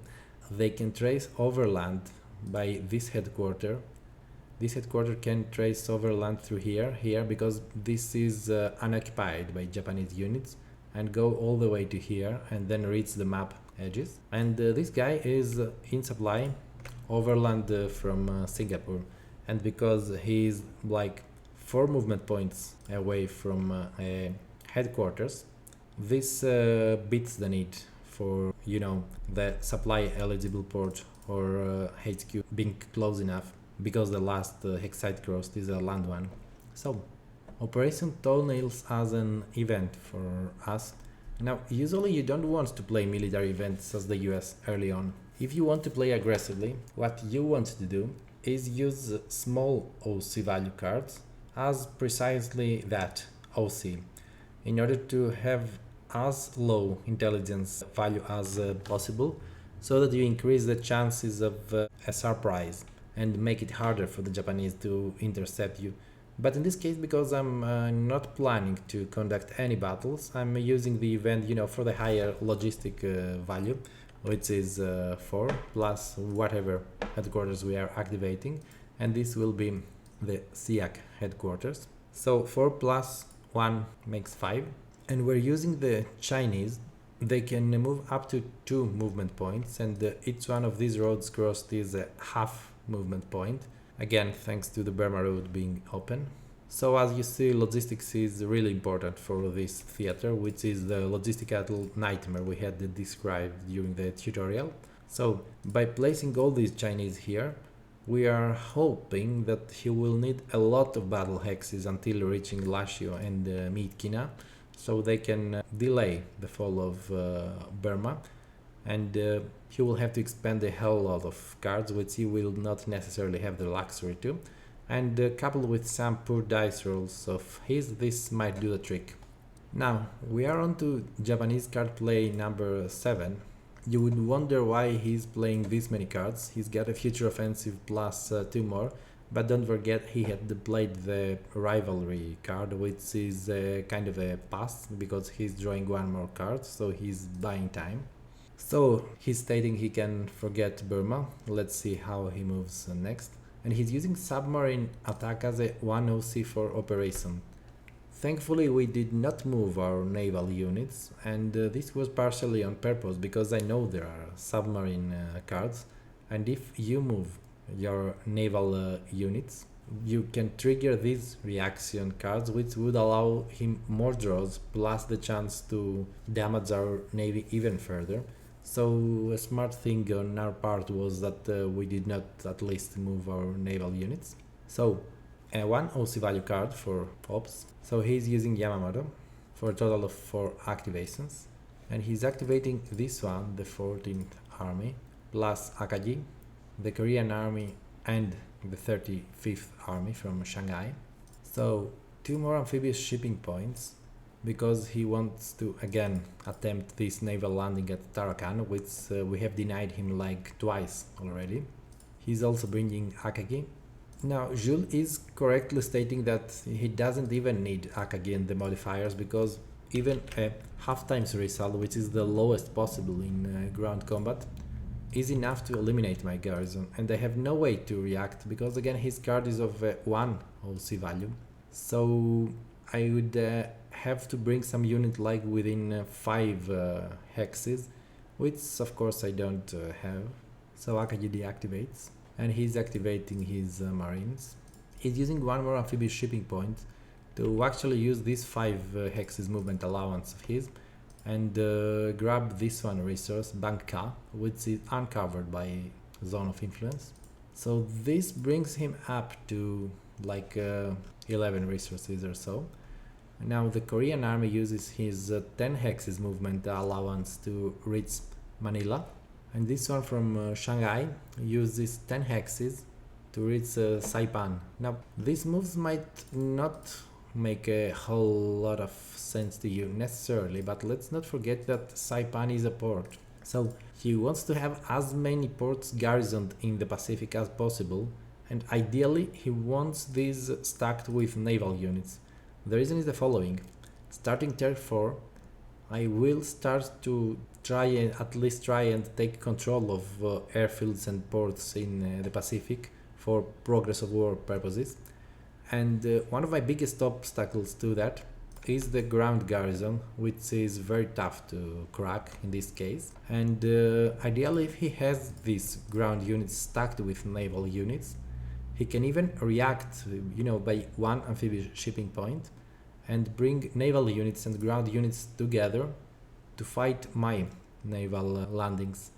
They can trace overland by this headquarter. This headquarter can trace overland through here, because this is unoccupied by Japanese units, and go all the way to here and then reach the map edges. And this guy is in supply overland from Singapore, and because he's like 4 movement points away from headquarters, this beats the need for, you know, the supply eligible port or HQ being close enough, because the last Hexite crossed is a land one. So Operation Toenails as an event for us. Now, usually you don't want to play military events as the US early on. If you want to play aggressively, what you want to do is use small OC value cards as precisely that, OC, in order to have as low intelligence value as possible, so that you increase the chances of a surprise and make it harder for the Japanese to intercept you. But in this case, because I'm not planning to conduct any battles, I'm using the event, you know, for the higher logistic value, which is 4 plus whatever headquarters we are activating, and this will be the SIAC headquarters. So 4 plus 1 makes 5, and we're using the Chinese. They can move up to 2 movement points, and each one of these roads crossed is a half movement point, again thanks to the Burma road being open. So as you see, logistics is really important for this theater, which is the logistical nightmare we had described during the tutorial. So by placing all these Chinese here, we are hoping that he will need a lot of battle hexes until reaching Lashio and Myitkyina, so they can delay the fall of Burma, and he will have to expend a hell lot of cards, which he will not necessarily have the luxury to, and coupled with some poor dice rolls of his, this might do the trick. Now we are on to Japanese card play number 7. You would wonder why he's playing this many cards. He's got a future offensive plus 2 more, but don't forget he had played the rivalry card, which is kind of a pass, because he's drawing 1 more card, so he's buying time. So he's stating he can forget Burma. Let's see how he moves next. And he's using Submarine attack as a 1OC for operation. Thankfully we did not move our naval units, and this was partially on purpose, because I know there are submarine cards, and if you move your naval units, you can trigger these reaction cards, which would allow him more draws plus the chance to damage our navy even further. So a smart thing on our part was that we did not at least move our naval units. So one OC value card for ops. So he's using Yamamoto for a total of 4 activations. And he's activating this one, the 14th Army, plus Akagi, the Korean Army, and the 35th Army from Shanghai. So 2 more amphibious shipping points, because he wants to again attempt this naval landing at Tarakan, which we have denied him like twice already. He's also bringing Akagi. Now Jules is correctly stating that he doesn't even need Akagi and the modifiers, because even a half times result, which is the lowest possible in ground combat, is enough to eliminate my garrison, and I have no way to react because again his card is of 1 OC value. So I would have to bring some unit like within 5 hexes, which of course I don't have. So Akagi deactivates, and he's activating his marines. He's using 1 more amphibious shipping point to actually use this 5 hexes movement allowance of his and grab this one resource, Bank K, which is uncovered by Zone of Influence. So this brings him up to like 11 resources or so. Now the Korean army uses his 10 hexes movement allowance to reach Manila, and this one from Shanghai uses 10 hexes to reach Saipan. Now these moves might not make a whole lot of sense to you necessarily, but let's not forget that Saipan is a port. So he wants to have as many ports garrisoned in the Pacific as possible, and ideally he wants these stacked with naval units. The reason is the following. Starting Tier 4, I will start to at least try and take control of airfields and ports in the Pacific for progress of war purposes. And one of my biggest obstacles to that is the ground garrison, which is very tough to crack in this case. And ideally, if he has these ground units stacked with naval units, he can even react, by 1 amphibious shipping point and bring naval units and ground units together to fight my naval landings.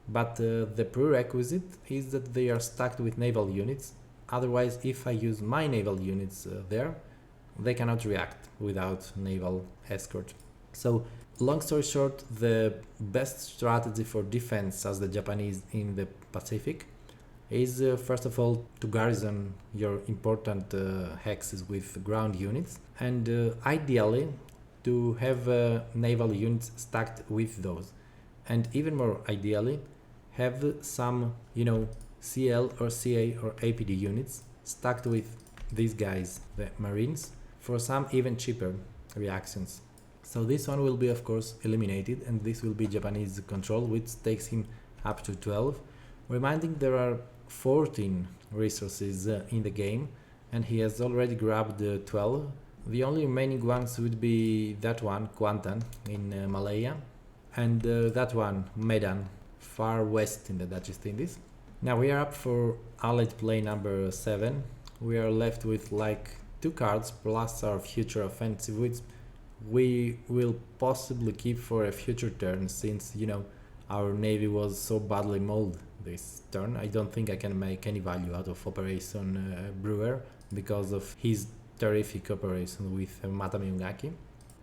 But the prerequisite is that they are stacked with naval units. Otherwise, if I use my naval units there, they cannot react without naval escort. So, long story short, the best strategy for defense as the Japanese in the Pacific is first of all to garrison your important hexes with ground units, and ideally to have naval units stacked with those, and even more ideally have some CL or CA or APD units stacked with these guys, the Marines, for some even cheaper reactions. So this one will be of course eliminated, and this will be Japanese control, which takes him up to 12. Reminding there are 14 resources in the game, and he has already grabbed 12. The only remaining ones would be that one, Kuantan, in Malaya, and that one, Medan, far west in the Dutch East Indies. Now we are up for Allied play number 7. We are left with like 2 cards plus our future offensive, which we will possibly keep for a future turn, since our navy was so badly mauled this turn. I don't think I can make any value out of Operation Brewer because of his terrific operation with Matami Ungaki.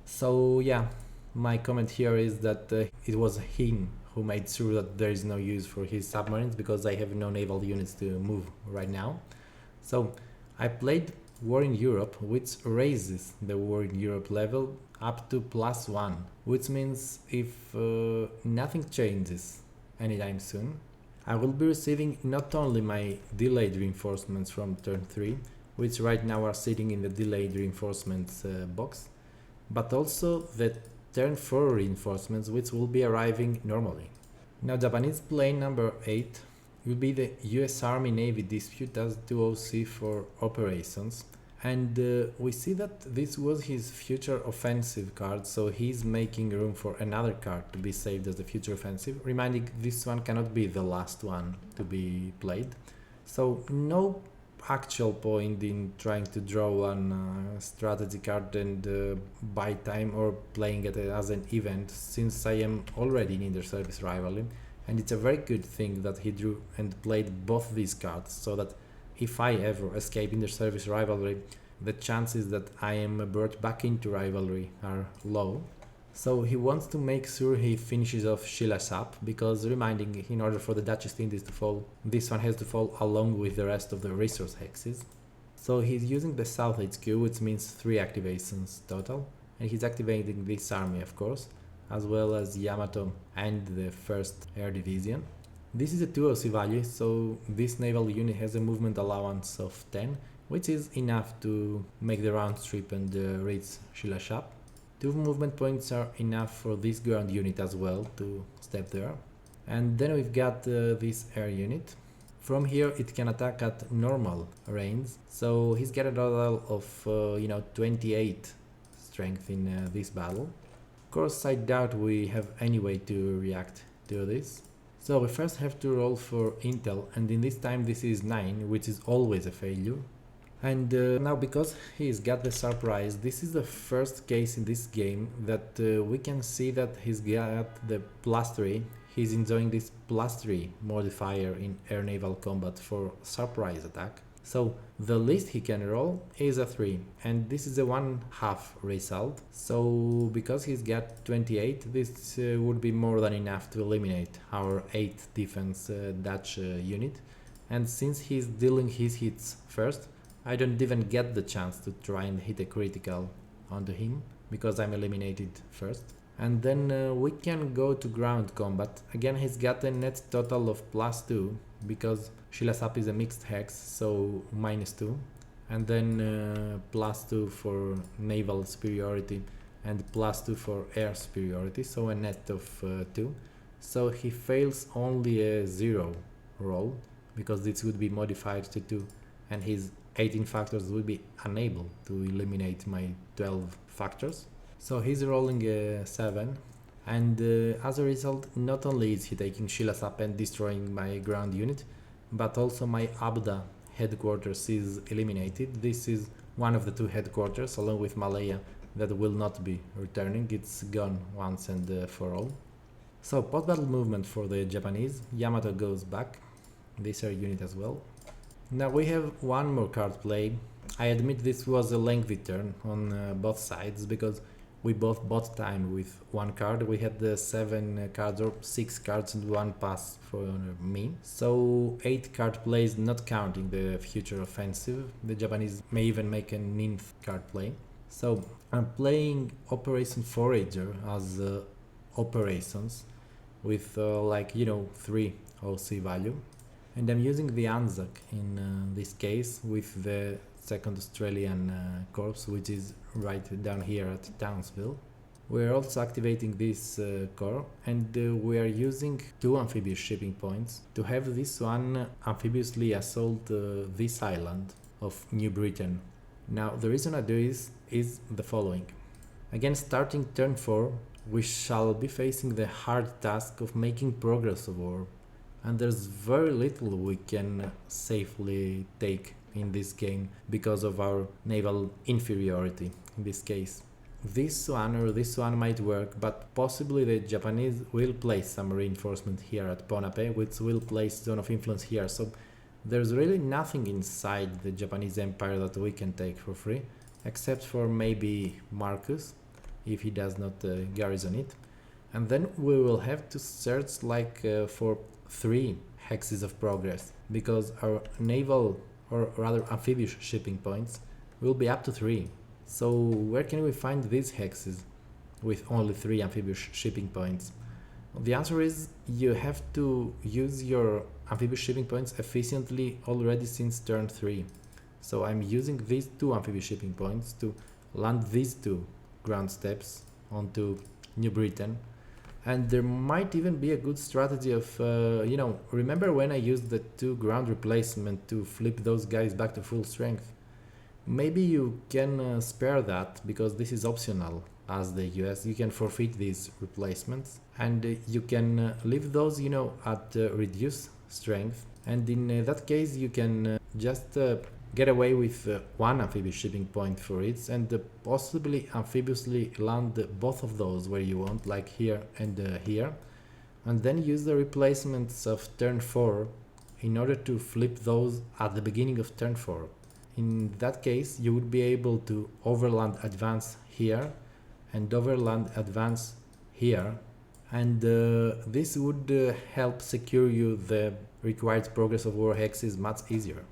So yeah, my comment here is that it was him who made sure that there is no use for his submarines, because I have no naval units to move right now. So I played War in Europe, which raises the War in Europe level up to +1, which means if nothing changes anytime soon, I will be receiving not only my delayed reinforcements from turn 3, which right now are sitting in the delayed reinforcements box, but also the turn 4 reinforcements, which will be arriving normally. Now Japanese plane number 8 will be the US Army Navy dispute as 2OC for operations, and we see that this was his future offensive card, so he's making room for another card to be saved as the future offensive, reminding this one cannot be the last one to be played. So no actual point in trying to draw one strategy card and buy time or playing it as an event, since I am already in inter-service rivalry, and it's a very good thing that he drew and played both these cards, so that if I ever escape inter-service rivalry, the chances that I am brought back into rivalry are low. So he wants to make sure he finishes off Felisaz, because reminding, in order for the Dutch East Indies to fall, this one has to fall along with the rest of the resource hexes. So he's using the South HQ, which means 3 activations total, and he's activating this army, of course, as well as Yamato and the 1st Air Division. This is a 2OC value, so this naval unit has a movement allowance of 10, which is enough to make the round trip and reach Felisaz. 2 movement points are enough for this ground unit as well to step there. And then we've got this air unit. From here it can attack at normal range, so he's got a total of 28 strength in this battle. Of course, I doubt we have any way to react to this. So we first have to roll for intel, and in this time this is 9, which is always a failure. And now, because he's got the surprise, this is the first case in this game that we can see that he's got the +3. He's enjoying this +3 modifier in air naval combat for surprise attack. So the least he can roll is a 3, and this is a 1/2 result. So because he's got 28, this would be more than enough to eliminate our 8 defense Dutch unit. And since he's dealing his hits first, I don't even get the chance to try and hit a critical onto him, because I'm eliminated first. And then we can go to ground combat. Again, he's got a net total of +2, because Felisaz is a mixed hex, so -2. And then +2 for naval superiority and +2 for air superiority, so a net of 2. So he fails only a 0 roll, because this would be modified to 2, and his 18 factors would be unable to eliminate my 12 factors. So he's rolling a 7, and as a result, not only is he taking Felisaz and destroying my ground unit, but also my Abda headquarters is eliminated. This is one of the 2 headquarters, along with Malaya, that will not be returning. It's gone once and for all. So post-battle movement for the Japanese. Yamato goes back, this air unit as well. Now we have one more card play. I admit this was a lengthy turn on both sides, because we both bought time with 1 card. We had the 7 cards or 6 cards and 1 pass for me. So 8 card plays, not counting the future offensive. The Japanese may even make a 9th card play. So I'm playing Operation Forager as operations with 3 OC value. And I'm using the Anzac in this case with the 2nd Australian Corps, which is right down here at Townsville. We're also activating this corps, and we are using 2 amphibious shipping points to have this one amphibiously assault this island of New Britain. Now the reason I do is the following. Again, starting turn 4, we shall be facing the hard task of making progress of war. And there's very little we can safely take in this game because of our naval inferiority in this case. This one might work, but possibly the Japanese will place some reinforcement here at Ponape, which will place zone of influence here. So there's really nothing inside the Japanese empire that we can take for free, except for maybe Marcus, if he does not garrison it. And then we will have to search for 3 hexes of progress, because our naval, or rather amphibious shipping points will be up to 3. So where can we find these hexes with only 3 amphibious shipping points? The answer is you have to use your amphibious shipping points efficiently already since turn 3. So I'm using these 2 amphibious shipping points to land these 2 ground steps onto New Britain. And there might even be a good strategy of, remember when I used the 2 ground replacement to flip those guys back to full strength? Maybe you can spare that, because this is optional as the US. You can forfeit these replacements, and you can leave those, at reduced strength. And in that case, you can just get away with one amphibious shipping point for it and possibly amphibiously land both of those where you want, like here and here, and then use the replacements of turn 4 in order to flip those at the beginning of turn 4. In that case, you would be able to overland advance here and overland advance here, and this would help secure you the required progress of war hexes much easier.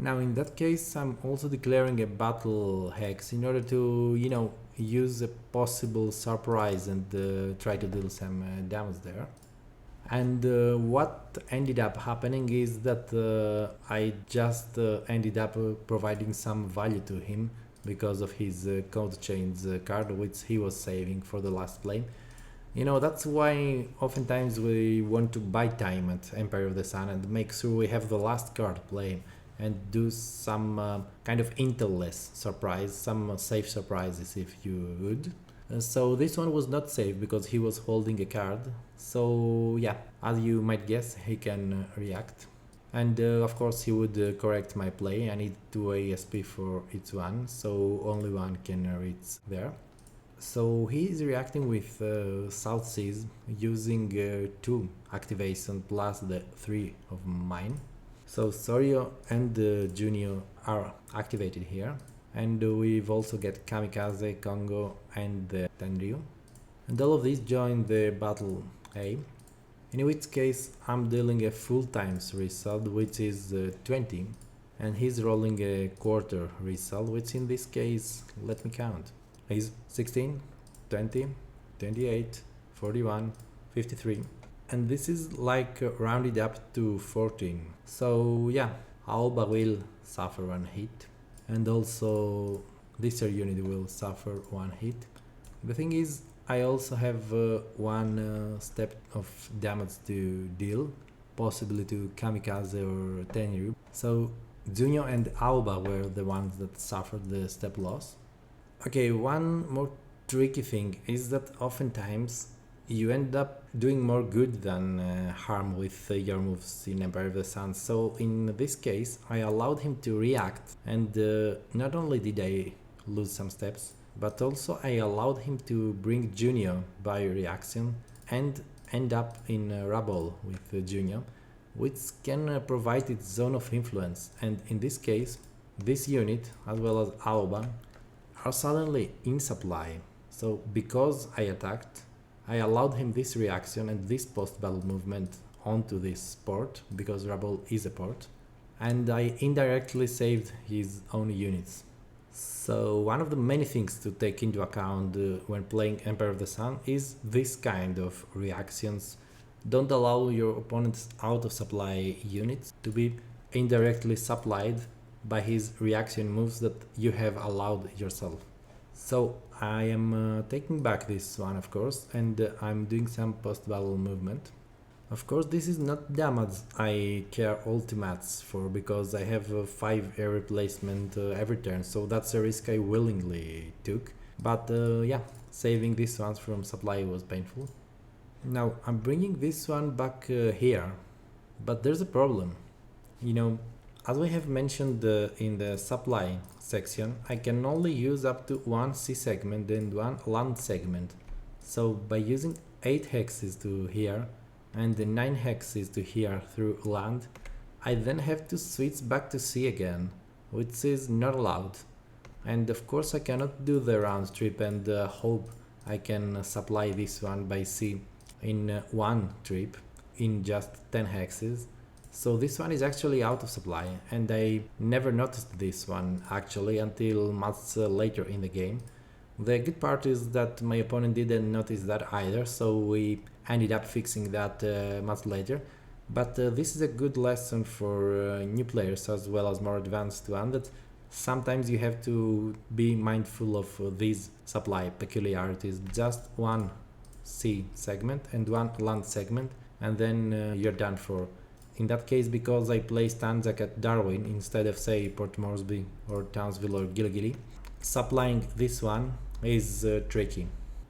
Now in that case, I'm also declaring a battle hex in order to, use a possible surprise and try to deal some damage there. And what ended up happening is that I just ended up providing some value to him because of his code chains card, which he was saving for the last play. That's why oftentimes we want to buy time at Empire of the Sun and make sure we have the last card play and do some kind of intel-less surprise, some safe surprises if you would. So this one was not safe because he was holding a card. So yeah, as you might guess, he can react. And of course he would correct my play. I need 2 ASP for each one, so only one can reach there. So he is reacting with South Seas using 2 activation plus the 3 of mine. So Sorio and Junior are activated here, and we've also got Kamikaze, Congo and Tenryu, and all of these join the battle A, in which case I'm dealing a full times result, which is 20, and he's rolling a quarter result, which in this case, let me count, is 16, 20, 28, 41, 53. And this is like rounded up to 14. So yeah, Alba will suffer 1 hit, and also this unit will suffer 1 hit. The thing is, I also have 1 step of damage to deal, possibly to Kamikaze or Tenryu. So Junior and Alba were the ones that suffered the step loss. Okay, one more tricky thing is that oftentimes you end up doing more good than harm with your moves in Empire of the Sun. So in this case, I allowed him to react, and not only did I lose some steps, but also I allowed him to bring Junior by reaction and end up in rubble with Junior, which can provide its zone of influence. And in this case, this unit, as well as Aoba, are suddenly in supply. So because I attacked, I allowed him this reaction and this post-battle movement onto this port, because rubble is a port, and I indirectly saved his own units. So one of the many things to take into account when playing Empire of the Sun is this kind of reactions. Don't allow your opponent's out of supply units to be indirectly supplied by his reaction moves that you have allowed yourself. So I am taking back this one, of course, and I'm doing some post-battle movement. Of course, this is not damage I care ultimates for, because I have 5 air replacement every turn, so that's a risk I willingly took. But yeah, saving these ones from supply was painful. Now I'm bringing this one back here, but there's a problem. As we have mentioned in the supply section, I can only use up to 1 sea segment and 1 land segment. So by using 8 hexes to here and 9 hexes to here through land, I then have to switch back to sea again, which is not allowed. And of course I cannot do the round trip and hope I can supply this one by sea in 1 trip in just 10 hexes. So this one is actually out of supply, and I never noticed this one actually until much later in the game. The good part is that my opponent didn't notice that either, so we ended up fixing that much later. But this is a good lesson for new players as well as more advanced one, that sometimes you have to be mindful of these supply peculiarities. Just 1 sea segment and 1 land segment, and then you're done for. In that case, because I placed Anzac at Darwin instead of, say, Port Moresby or Townsville or Gilgilly, supplying this one is tricky.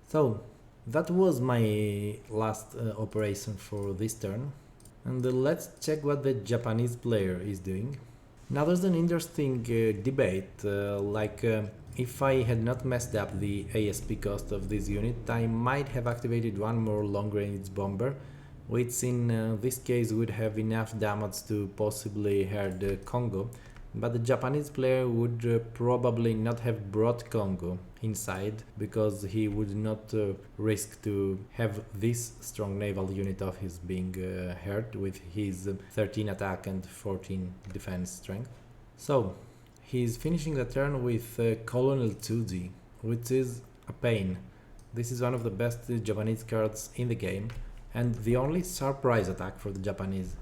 So that was my last operation for this turn, and let's check what the Japanese player is doing. Now there's an interesting debate, if I had not messed up the ASP cost of this unit, I might have activated one more long-range bomber, which in this case would have enough damage to possibly hurt Congo, but the Japanese player would probably not have brought Congo inside because he would not risk to have this strong naval unit of his being hurt with his 13 attack and 14 defense strength. So he's finishing the turn with Colonel Tsuji, which is a pain. This is one of the best Japanese cards in the game and the only surprise attack for the Japanese.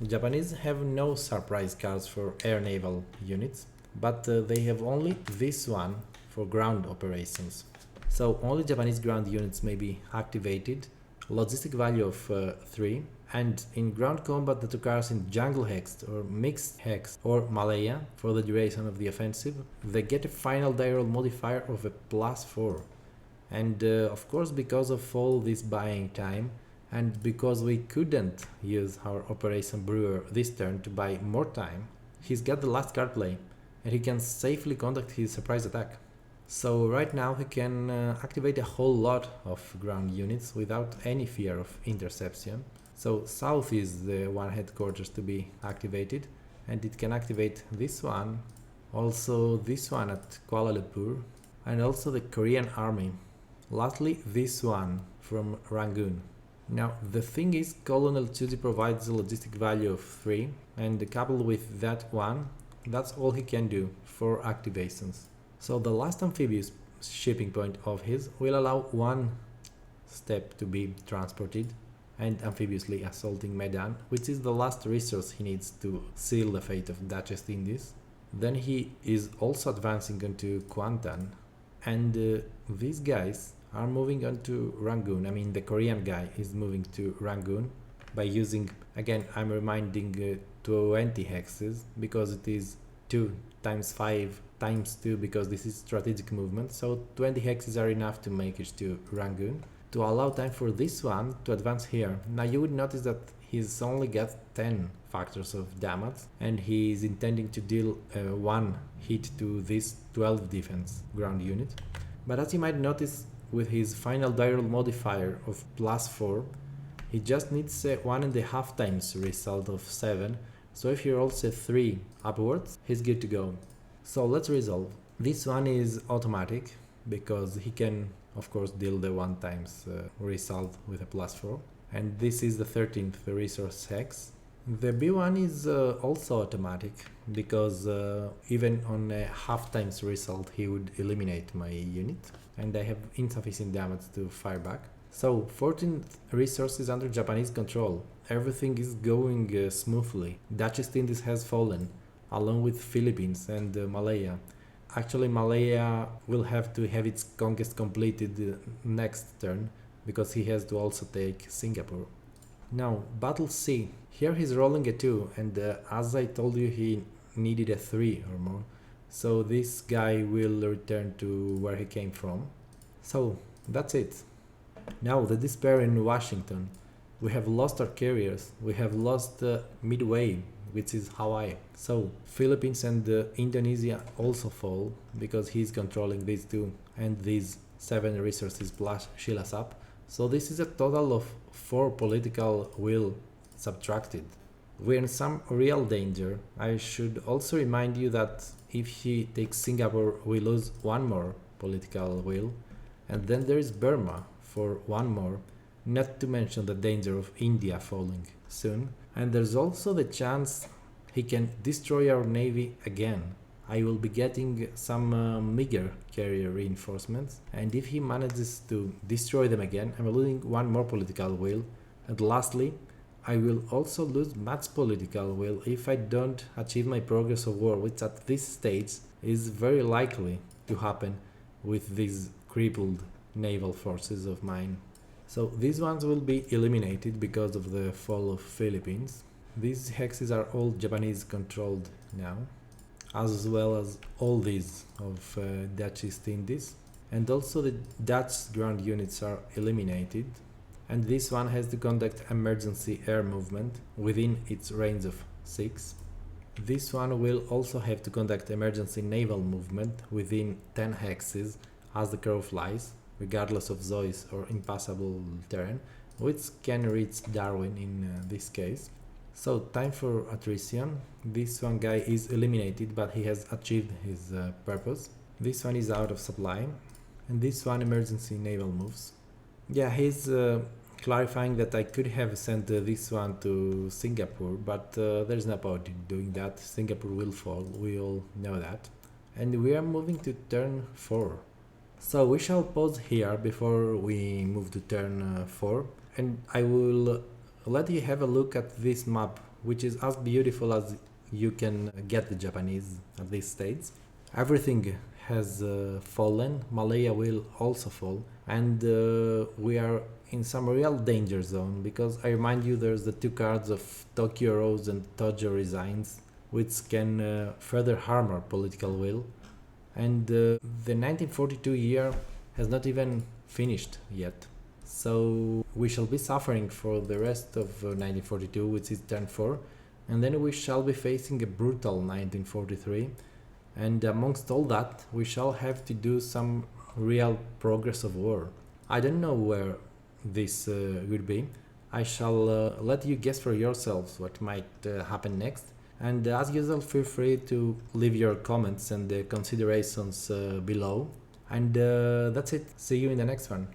The Japanese have no surprise cards for air naval units, but they have only this one for ground operations. So only Japanese ground units may be activated, logistic value of 3, and in ground combat that occurs in jungle hex or mixed hex or Malaya for the duration of the offensive, they get a final die roll modifier of a +4. And of course, because of all this buying time, and because we couldn't use our Operation Brewer this turn to buy more time, he's got the last card play, and he can safely conduct his surprise attack. So right now he can activate a whole lot of ground units without any fear of interception. So south is the one headquarters to be activated, and it can activate this one, also this one at Kuala Lumpur, and also the Korean army. Lastly, this one from Rangoon. Now the thing is, Colonel Tsuji provides a logistic value of 3, and coupled with that one, that's all he can do for activations. So the last amphibious shipping point of his will allow one step to be transported and amphibiously assaulting Medan, which is the last resource he needs to seal the fate of Duchess Indies. Then he is also advancing onto Kuantan, and these guys are moving on to Rangoon. I mean, the Korean guy is moving to Rangoon by using, again, I'm reminding 20 hexes because it is 2 times 5 times 2 because this is strategic movement. So 20 hexes are enough to make it to Rangoon to allow time for this one to advance here. Now you would notice that he's only got 10 factors of damage and he is intending to deal 1 hit to this 12 defense ground unit. But as you might notice, with his final die roll modifier of +4, he just needs 1.5 times result of 7, so if he rolls a 3 upwards, he's good to go. So let's resolve. This one is automatic, because he can of course deal the 1 times result with a +4, and this is the 13th resource hex. The B1 is also automatic, because even on a half times result he would eliminate my unit, and I have insufficient damage to fire back. So 14 resources under Japanese control. Everything is going smoothly. Duchess Indies has fallen, along with Philippines and Malaya. Actually, Malaya will have to have its conquest completed next turn, because he has to also take Singapore. Now, Battle C. Here he's rolling a 2, and as I told you, he needed a 3 or more. So this guy will return to where he came from. So that's it. Now the despair in Washington. We have lost our carriers. We have lost Midway, which is Hawaii. So Philippines and Indonesia also fall, because he's controlling these 2 and these 7 resources plus Shilas up. So this is a total of 4 political will subtracted. We're in some real danger. I should also remind you that if he takes Singapore, we lose 1 more political will, and then there is Burma for 1 more, not to mention the danger of India falling soon. And there's also the chance he can destroy our navy again. I will be getting some meager carrier reinforcements, and if he manages to destroy them again, I'm losing 1 more political will. And lastly, I will also lose much political will if I don't achieve my progress of war, which at this stage is very likely to happen with these crippled naval forces of mine. So these ones will be eliminated because of the fall of Philippines. These hexes are all Japanese controlled now, as well as all these of Dutch East Indies. And also the Dutch ground units are eliminated. And this one has to conduct emergency air movement within its range of 6. This one will also have to conduct emergency naval movement within 10 hexes as the crow flies, regardless of Zoe's or impassable terrain, which can reach Darwin in this case. So time for Attrition. This one guy is eliminated, but he has achieved his purpose. This one is out of supply, and this one emergency naval moves. Yeah, he's clarifying that I could have sent this one to Singapore, but there's no point in doing that. Singapore will fall, we all know that. And we are moving to turn 4. So we shall pause here before we move to turn 4, and I will let you have a look at this map, which is as beautiful as you can get the Japanese at this stage. Everything has fallen, Malaya will also fall, and we are in some real danger zone, because I remind you there's the 2 cards of Tokyo Rose and Tojo Resigns, which can further harm our political will, and the 1942 year has not even finished yet. So we shall be suffering for the rest of 1942, which is turn 4, and then we shall be facing a brutal 1943, and amongst all that we shall have to do some real progress of war. I don't know where this would be. I shall let you guess for yourselves what might happen next, and as usual feel free to leave your comments and considerations below, and that's it. See you in the next one.